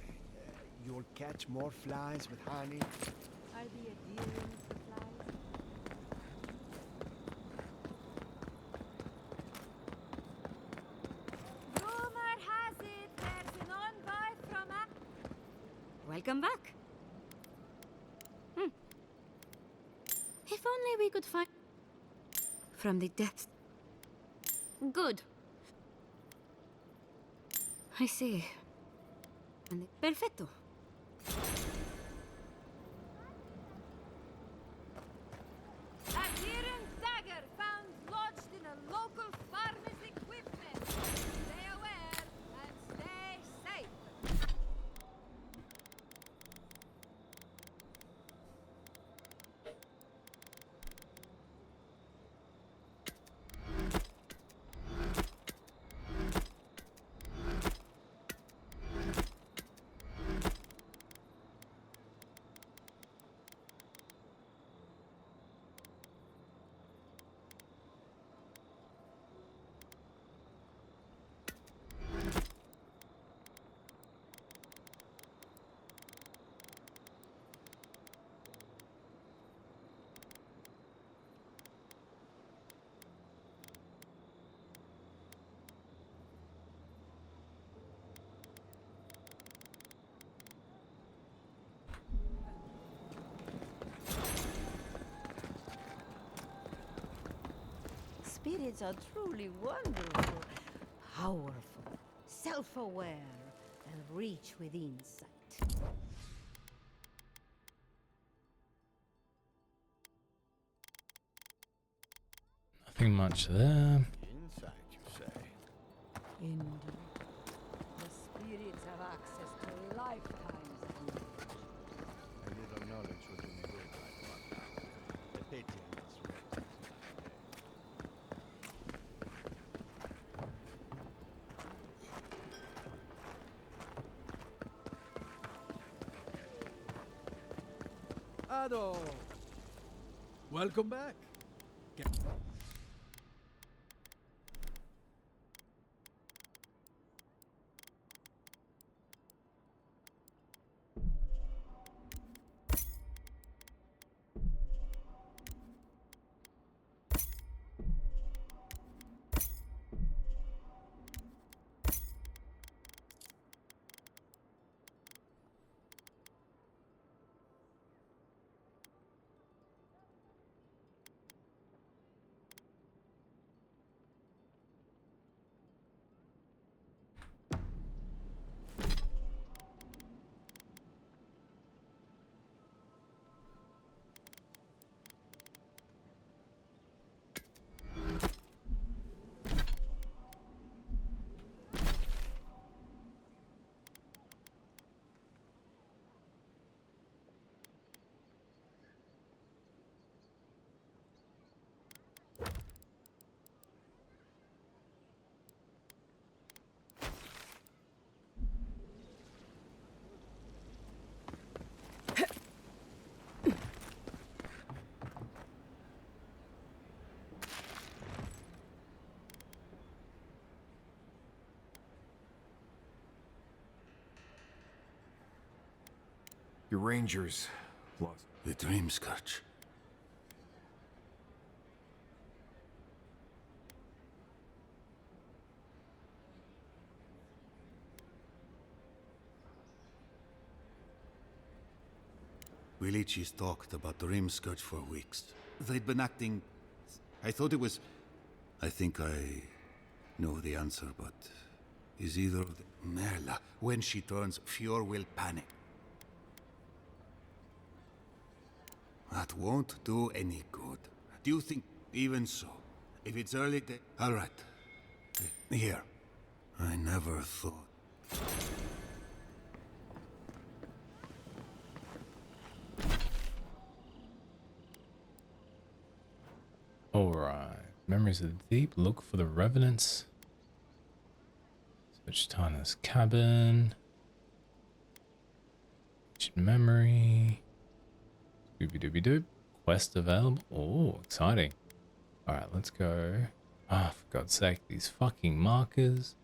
You'll catch more flies with honey? Are the adherents the flies? Rumor has it there's an envoy from Welcome back. If only we could find from the depths. Good. I see. And perfecto. Adherent dagger found lodged in a local farmer's equipment. Stay aware and stay safe. Spirits are truly wonderful, powerful, self-aware, and reach with insight. Nothing much there. Inside, you say? Indeed. The spirits have access to lifetimes of knowledge. A little knowledge would do me good, Ry.Morrow. The pity in this world. Ado! Welcome back. Your rangers lost. The dream scourge. Villagers talked about the Rim Scourge for weeks. They'd been acting... I thought it was... I think I know the answer, but... Is either of the... Merla, when she turns, Fjord will panic. That won't do any good. Do you think... Even so, if it's early day... All right. Here. I never thought... Alright. Memories of the Deep. Look for the revenants. Search Tana's cabin. Memory. Scooby-Dooby-Doo. Quest available. Oh, exciting. Alright, let's go. Ah, for God's sake, these fucking markers.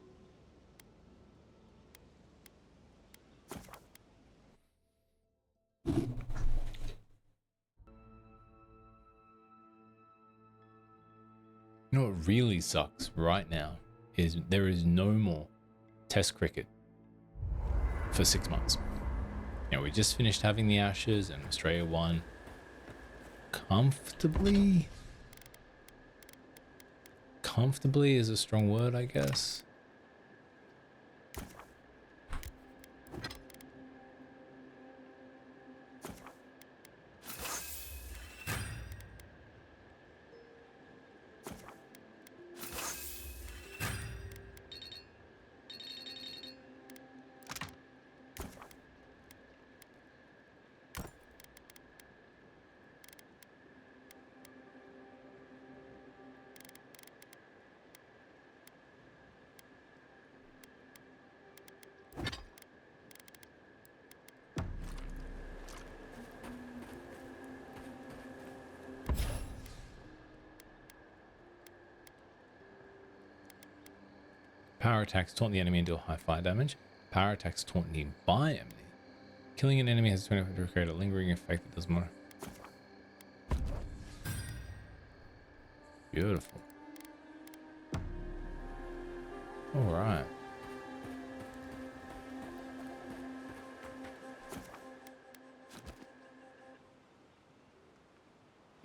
You know what really sucks right now is there is no more Test cricket for 6 months. You know, we just finished having the Ashes and Australia won comfortably. Comfortably is a strong word, I guess. Power attacks taunt the enemy and deal high fire damage. Power attacks taunt nearby enemy. Killing an enemy has 25 to create a lingering effect that does more. Beautiful. Alright.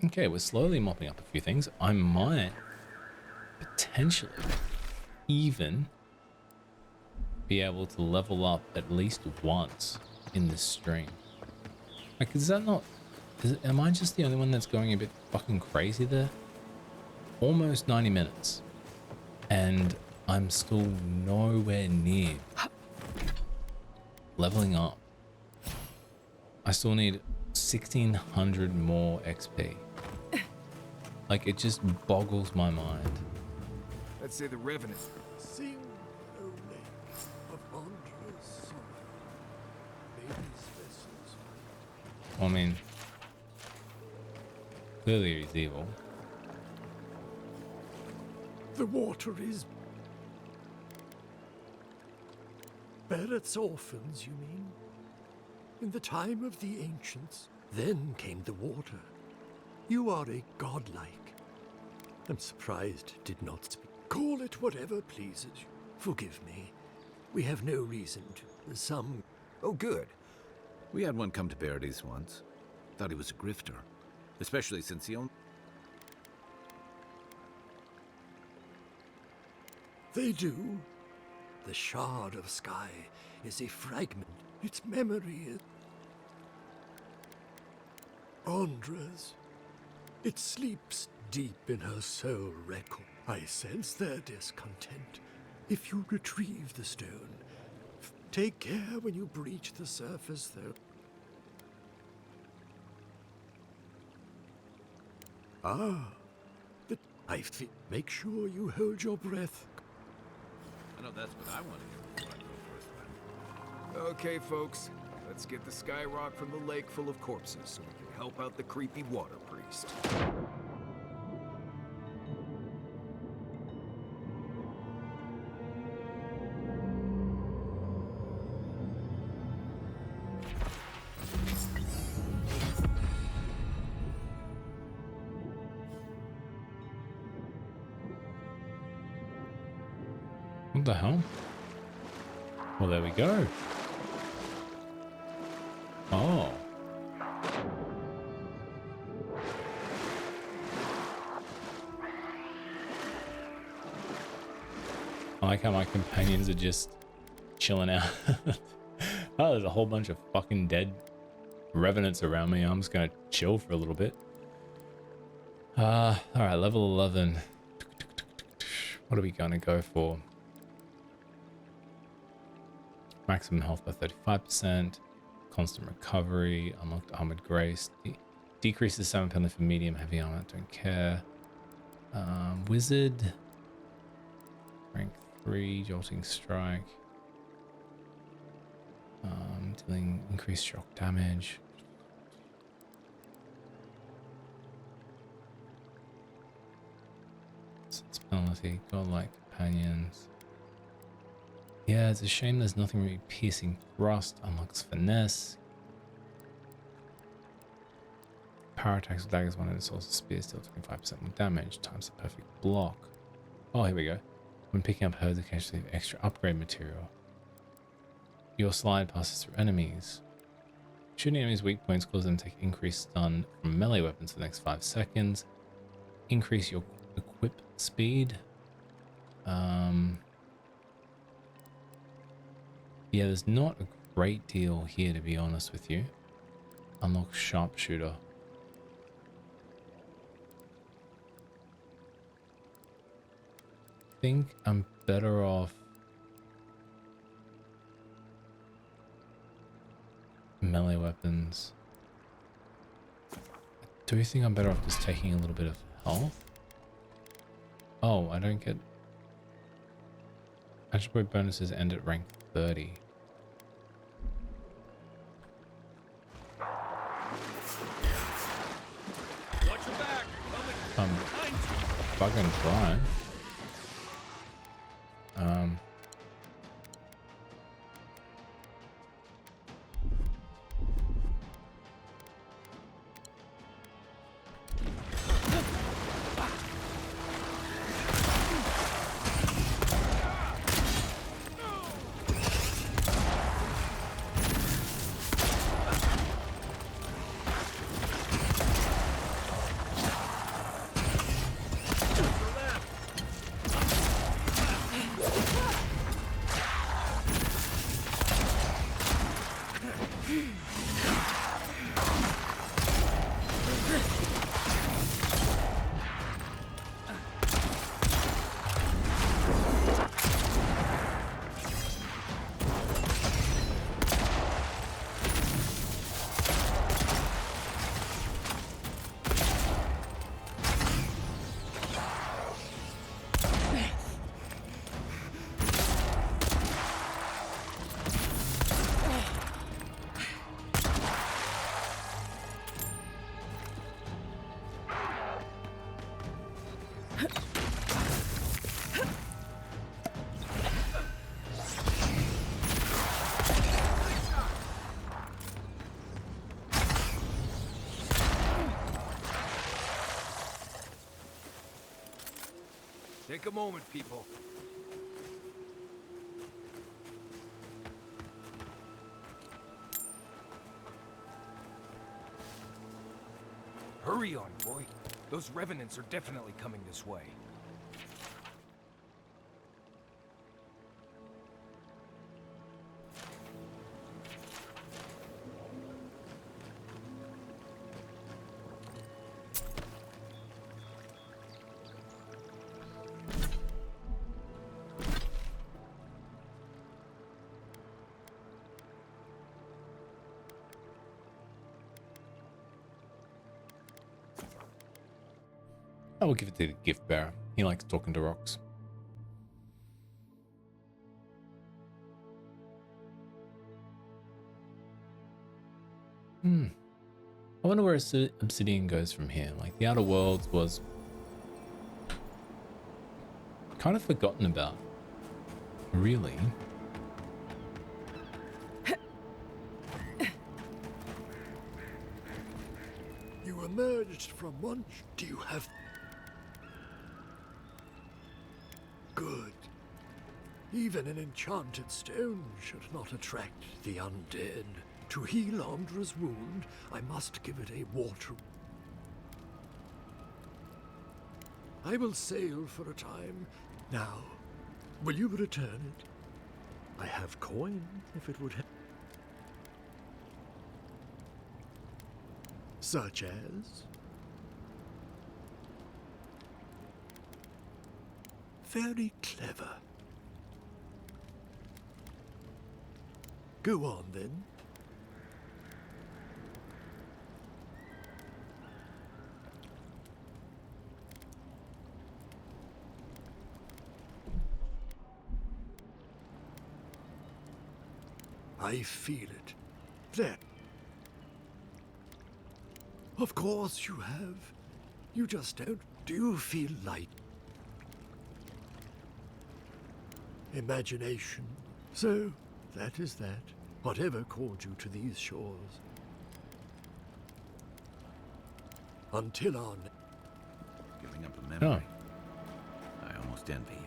Okay, we're slowly mopping up a few things. I might potentially even be able to level up at least once in this stream. Like, is that not... am I just the only one that's going a bit fucking crazy there? Almost 90 minutes. And I'm still nowhere near leveling up. I still need 1600 more XP. Like, it just boggles my mind. Let's say the Revenant. Sing, O lake of wondrous sorrow. Baby's vessels. I mean, clearly he's evil. The water is... Barrett's orphans, you mean? In the time of the ancients, then came the water. You are a godlike. I'm surprised it did not speak. Call it whatever pleases you. Forgive me. We have no reason to. Some... Oh, good. We had one come to Paradise once. Thought he was a grifter. Especially since he owned... They do. The shard of sky is a fragment. Its memory is... Andra's. It sleeps deep in her soul record. I sense their discontent. If you retrieve the stone, take care when you breach the surface, though. Ah, but make sure you hold your breath. I know that's what I want to hear before I go first. Okay, folks. Let's get the Skyrock from the lake full of corpses so we can help out the creepy water priest. What the hell? Well, there we go. Oh. I like how my companions are just chilling out. Oh, there's a whole bunch of fucking dead revenants around me. I'm just gonna chill for a little bit. Alright, level 11. What are we gonna go for? Maximum health by 35%. Constant recovery. Unlocked Armored Grace. Decreases 7 penalty for medium heavy armor. Don't care. Wizard. Rank 3. Jolting Strike. Dealing increased shock damage. Sense penalty. Godlike companions. Yeah, it's a shame there's nothing really piercing thrust. Unlocks finesse. Power attacks with daggers, one and source of spears deal 25% more damage times the perfect block. Oh, here we go. When picking up herds, occasionally extra upgrade material. Your slide passes through enemies. Shooting enemies' weak points causes them to take increased stun from melee weapons for the next 5 seconds. Increase your equip speed. Yeah, there's not a great deal here, to be honest with you. Unlock sharpshooter. I think I'm better off melee weapons. Do you think I'm better off just taking a little bit of health? Oh, I don't get... Attribute bonuses end at rank 30. Watch your back. I'm fucking trying. Take a moment, people. Hurry on, boy. Those revenants are definitely coming this way. I will give it to the gift bearer. He likes talking to rocks. I wonder where Obsidian goes from here. Like, the Outer Worlds was kind of forgotten about. Really? You emerged from one. Do you have... Good. Even an enchanted stone should not attract the undead. To heal Andra's wound, I must give it a water. I will sail for a time. Now, will you return it? I have coin, if it would help. Such as? Very clever. Go on, then. I feel it. There. Of course you have. You just don't. Do you feel light? Imagination. So, that is that. Whatever called you to these shores. Until our Giving up a memory. I almost envy you.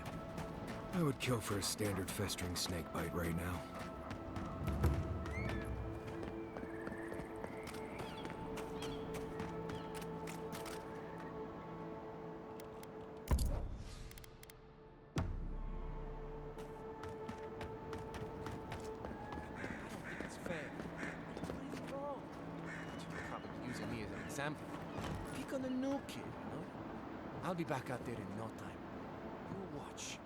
I would kill for a standard festering snake bite right now. It's fair. What is wrong? You're probably using me as an example. Pick on a new kid, you know? I'll be back out there in no time. You watch.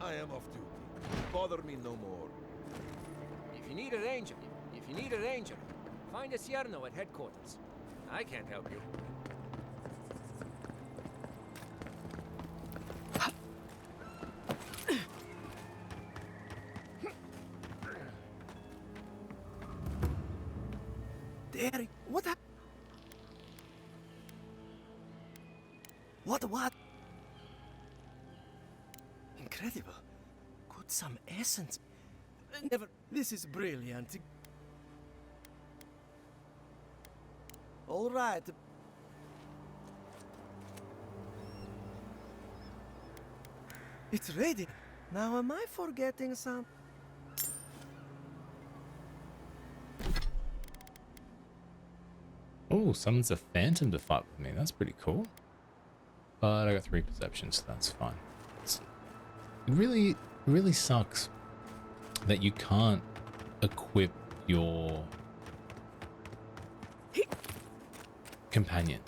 I am off duty. Bother me no more. If you need a ranger, find a Cierno at headquarters. I can't help you. Derek, what happened? What? Incredible. Got some essence. Never. This is brilliant. All right. It's ready. Now, am I forgetting some? Oh, summons a phantom to fight with me. That's pretty cool. But I got 3 perceptions, so that's fine. It really sucks that you can't equip your companion.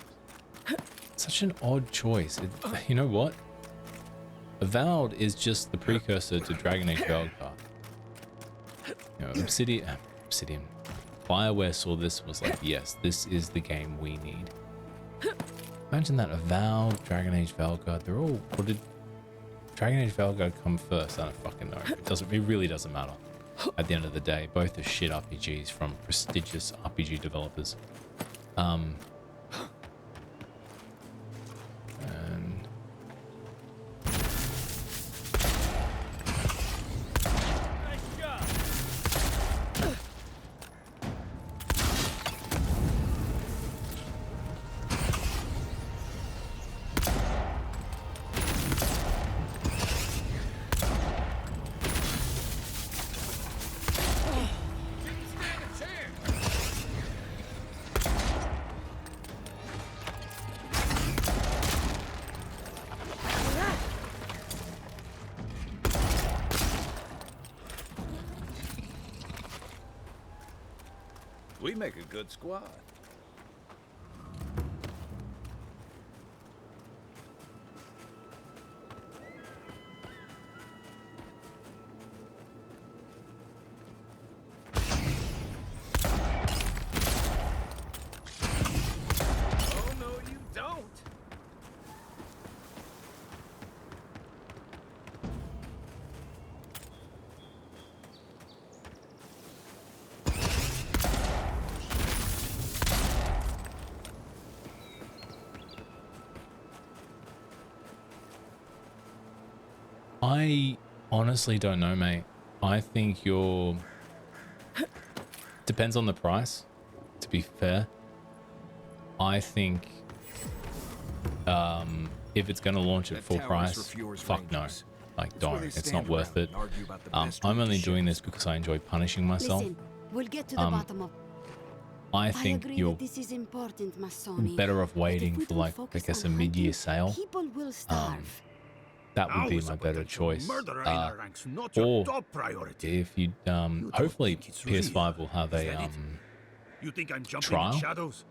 Such an odd choice. You know what? Avowed is just the precursor to Dragon Age Valkyr. You know, Obsidian. BioWare saw this and was like, yes, this is the game we need. Imagine that. Avowed, Dragon Age Valkyr, they're all... What did Dragon Age Valkyr come first? I don't fucking know. It really doesn't matter. At the end of the day, both are shit RPGs from prestigious RPG developers. And We make a good squad. Oh, no, you don't. I honestly don't know, mate. I think you're... Depends on the price, to be fair. I think if it's going to launch at full price, fuck no. Like, don't. It's not worth it. I'm only doing this because I enjoy punishing myself. Listen, we'll get to the bottom of... I think you're this is important, Masoni. better off waiting for, like, I guess, a mid-year sale. People will starve. That would be my better choice. Murderer in our ranks, not or your top priority. if you, hopefully think it's PS5 real, will have is a that it? You think I'm jumping trial. in shadows?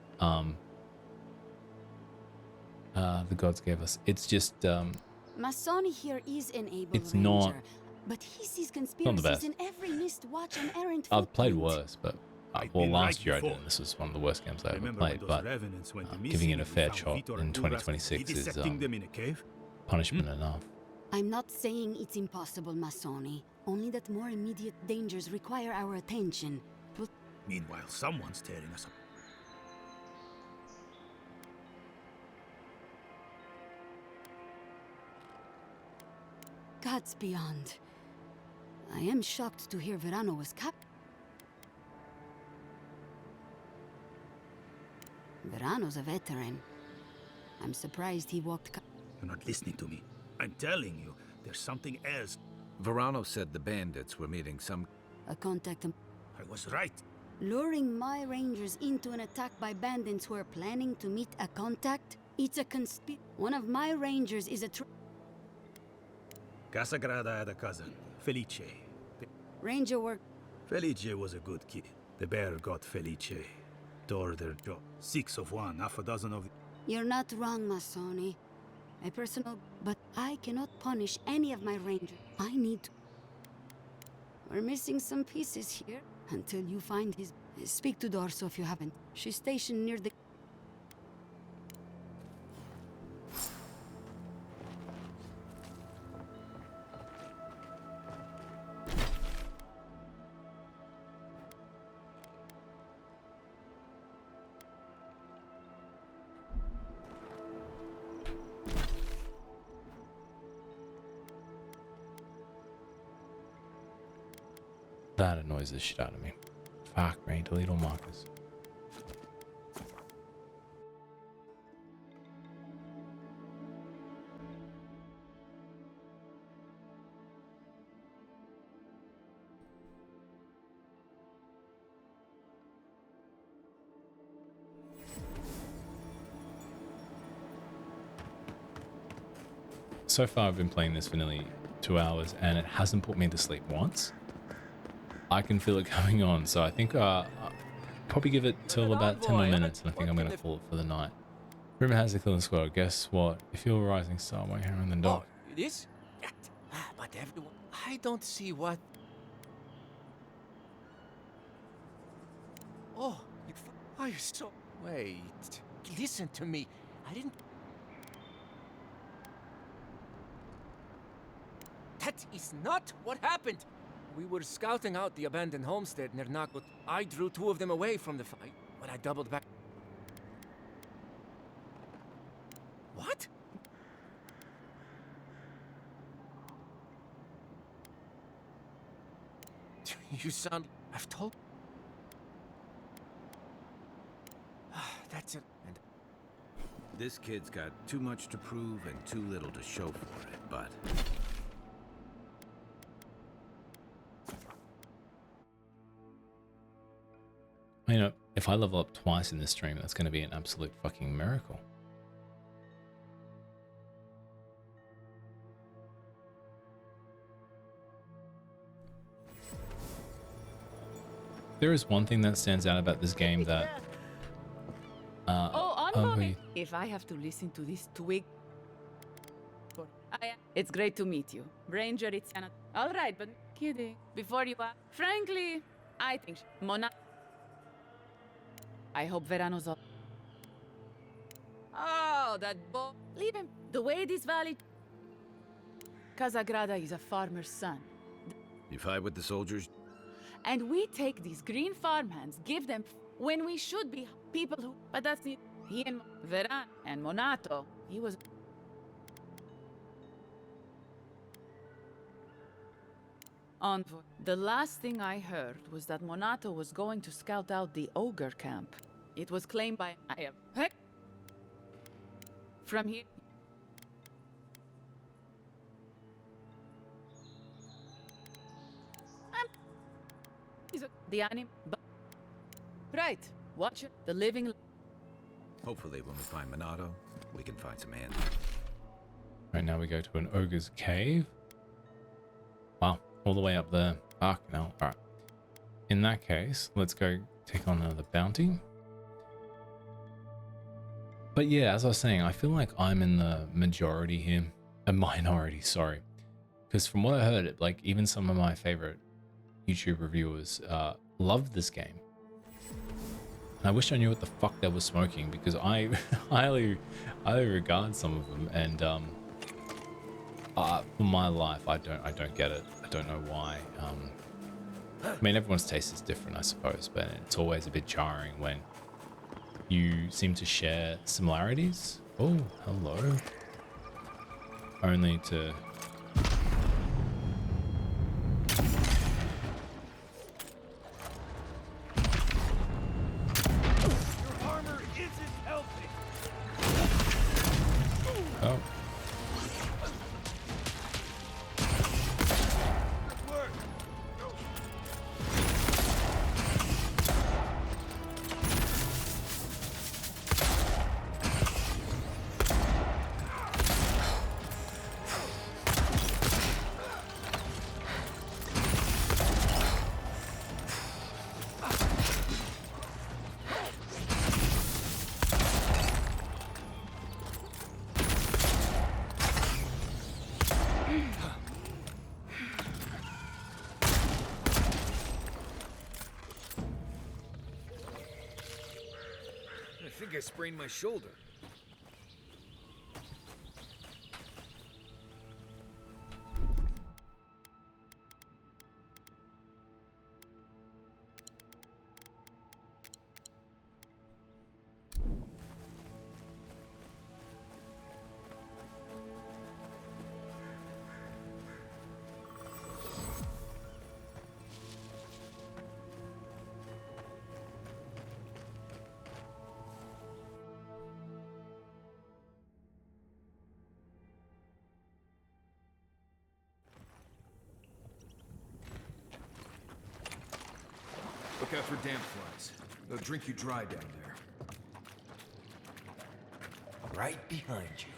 The gods gave us. It's just, Masoni here is an able it's ranger, not- but he sees not the conspiracies best. in every missed watch and errant I've played footprint. worse, but I've well, been last right year I before. did. This was one of the worst games I ever Remember when played, those but revenants went giving missing it a and we fair found shot Vitor in and two rascals 2026 is vivisecting them in a cave? punishment enough. I'm not saying it's impossible, Masoni. Only that more immediate dangers require our attention. But Meanwhile, someone's tearing us apart. gods beyond. I am shocked to hear Verano was captured. Verano's a veteran. I'm surprised he walked... You're not listening to me. I'm telling you, there's something else. Verano said the bandits were meeting some... A contact... I was right. Luring my rangers into an attack by bandits who are planning to meet a contact? It's a One of my rangers is a Casagrada had a cousin, Felice. Ranger work... Felice was a good kid. The bear got Felice. Tore their jaw. 6 of one, half a dozen of... You're not wrong, Masoni. A personal... But I cannot punish any of my rangers. I need to... We're missing some pieces here. Until you find his... Speak to Dorso if you haven't. She's stationed near the... That annoys the shit out of me. Fuck me, delete all markers. So far I've been playing this for nearly 2 hours and it hasn't put me to sleep once. I can feel it coming on, so I think I'll probably give it till about 10 more minutes and I think I'm going to call it for the night. Rumor has a killing squad. Guess what? If you're a rising star, why here in the dock? Oh, it is? But everyone... I don't see what... Oh, you so... Wait. Listen to me. I didn't... That is not what happened! We were scouting out the abandoned homestead near Nakut. I drew 2 of them away from the fight, but I doubled back. What? You sound... I've told... That's it. And This kid's got too much to prove and too little to show for it, but... You know, if I level up twice in this stream, that's going to be an absolute fucking miracle. There is one thing that stands out about this game that... If I have to listen to this twig... It's great to meet you. Ranger, it's... All right, but kidding. Before you... Frankly, I think... Mona... I hope Verano's up. Oh, that bo... Leave him. The way this valley... Casagrada is a farmer's son. You fight with the soldiers? And we take these green farmhands, give them... When we should be people who... But that's the... He and Veran and Monato. He was... Envoy. The last thing I heard was that Monato was going to scout out the ogre camp. It was claimed by... Heck! From here... The anime... Right. Watch it. The living... Hopefully when we find Monato, we can find some answers. Right now we go to an ogre's cave. Wow, all the way up there. Fuck no. Alright. In that case, let's go take on another bounty. But yeah, as I was saying, I feel like I'm in the majority here. A minority, sorry. Because from what I heard, like even some of my favorite YouTube reviewers loved this game. And I wish I knew what the fuck they were smoking because I highly regard some of them, and for my life I don't get it. I don't know why. I mean, everyone's taste is different, I suppose, but it's always a bit jarring when you seem to share similarities. Oh, hello. Only to... Your armor isn't Oh. I think I sprained my shoulder. Look out for damp flies. They'll drink you dry down there. Right behind you.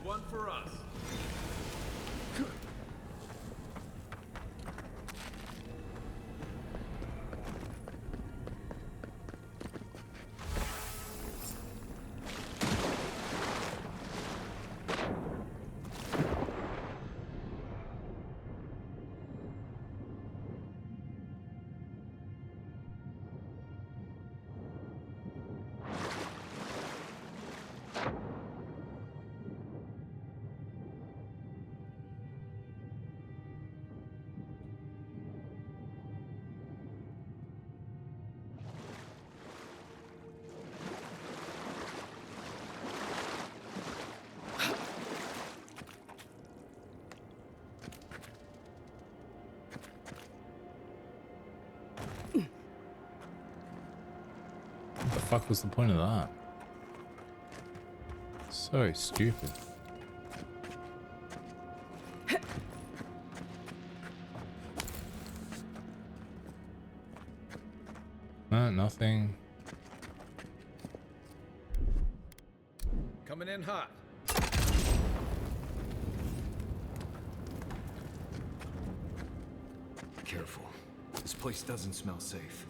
One for us. What the fuck was the point of that? So stupid. No, nothing. Coming in hot. Careful. This place doesn't smell safe.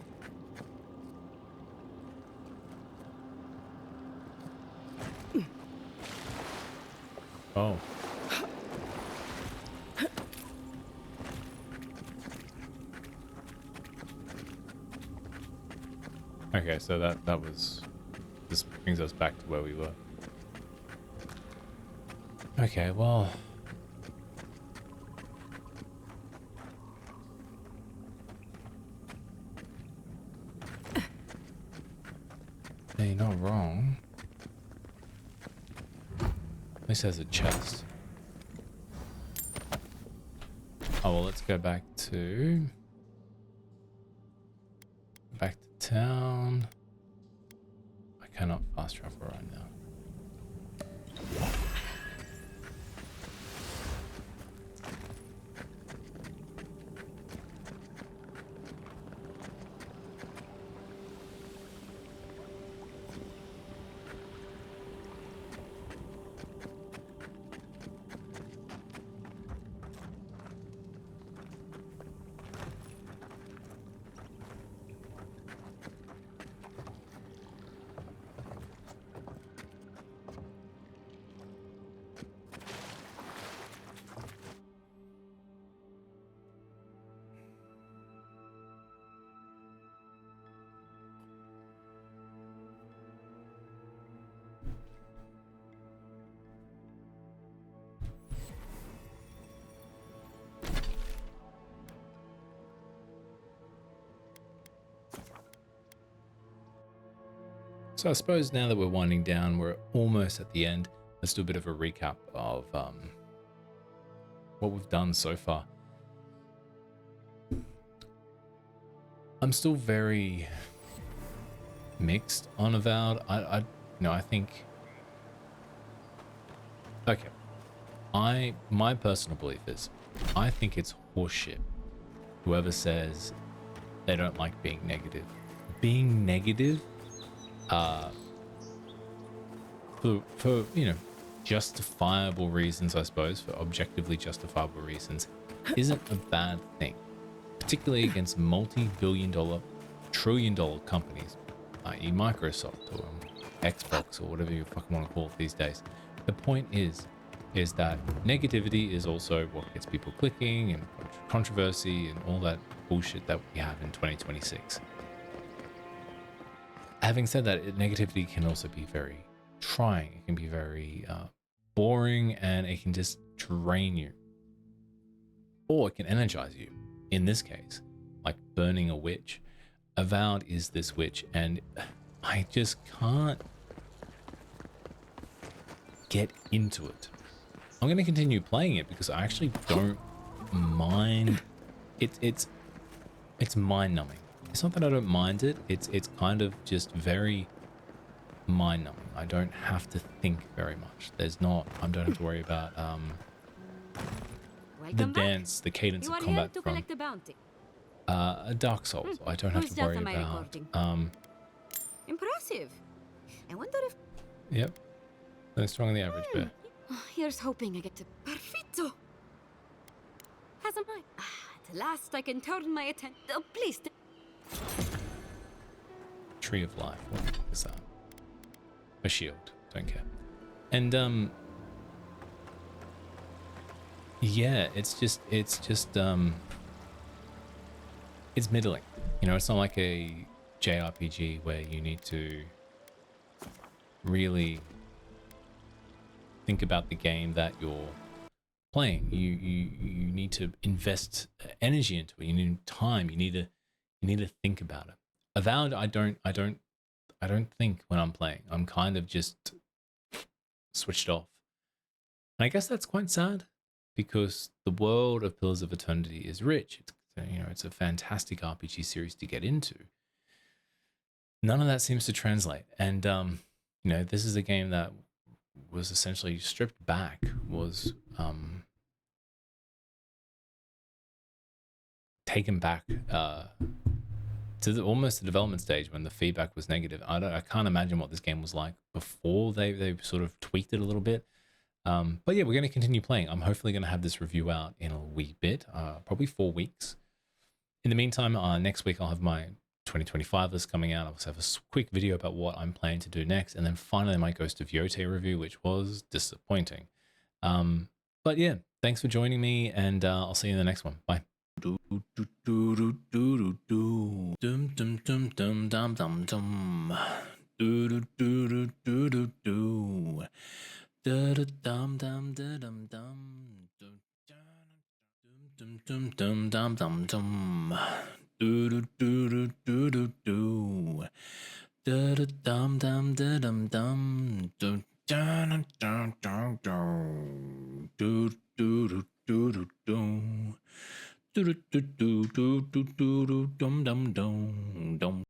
Oh. Okay, so that was... This brings us back to where we were. Okay, well... Hey, you're not wrong. At least there's a chest. Oh, well, let's go back to... Back to town. I cannot fast travel right now. So I suppose now that we're winding down, we're almost at the end. Let's do a bit of a recap of what we've done so far. I'm still very mixed on Avowed. I think... Okay. My personal belief is, I think it's horseshit. Whoever says they don't like being negative. Being negative... for you know, justifiable reasons, I suppose, for objectively justifiable reasons, isn't a bad thing, particularly against multi-billion-dollar, trillion-dollar companies, i.e. Microsoft or Xbox or whatever you fucking want to call it these days. The point is that negativity is also what gets people clicking and controversy and all that bullshit that we have in 2026. Having said that, negativity can also be very trying. It can be very boring, and it can just drain you. Or it can energize you. In this case, like burning a witch. Avowed is this witch, and I just can't get into it. I'm going to continue playing it because I actually don't mind. It's mind-numbing. It's not that I don't mind it. It's kind of just very mind-numbing. I don't have to think very much. I don't have to worry about the dance, the cadence of combat from Dark Souls. I don't have to worry about. Impressive. I wonder if. Yep. They're strong on the average bear. Here's hoping I get to Perfetto. Has a mind. At last I can turn my attention. Oh, please. Tree of Life. What the fuck is that? A shield. Don't care. And yeah, it's middling. You know, it's not like a JRPG where you need to really think about the game that you're playing. You need to invest energy into it. You need time. You need to think about it. Avowed, I don't think when I'm playing. I'm kind of just switched off. And I guess that's quite sad because the world of Pillars of Eternity is rich. It's a fantastic RPG series to get into. None of that seems to translate. And this is a game that was essentially stripped back, was taken back to almost the development stage when the feedback was negative. I can't imagine what this game was like before they sort of tweaked it a little bit. But yeah, we're going to continue playing. I'm hopefully going to have this review out in a wee bit, probably 4 weeks. In the meantime, next week I'll have my 2025 list coming out. I'll also have a quick video about what I'm planning to do next. And then finally my Ghost of Yote review, which was disappointing. But yeah, thanks for joining me, and I'll see you in the next one. Bye. Dum dum dum dum dum dum dum. Do do do do do do do. Da da dum dum da dum dum. Dum dum dum dum dum dum. Do do do do do do do. Da da dum dum da dum dum. Do da da dum dum dum. Do do do do do do. Do do do do do do do dum dum dum dum.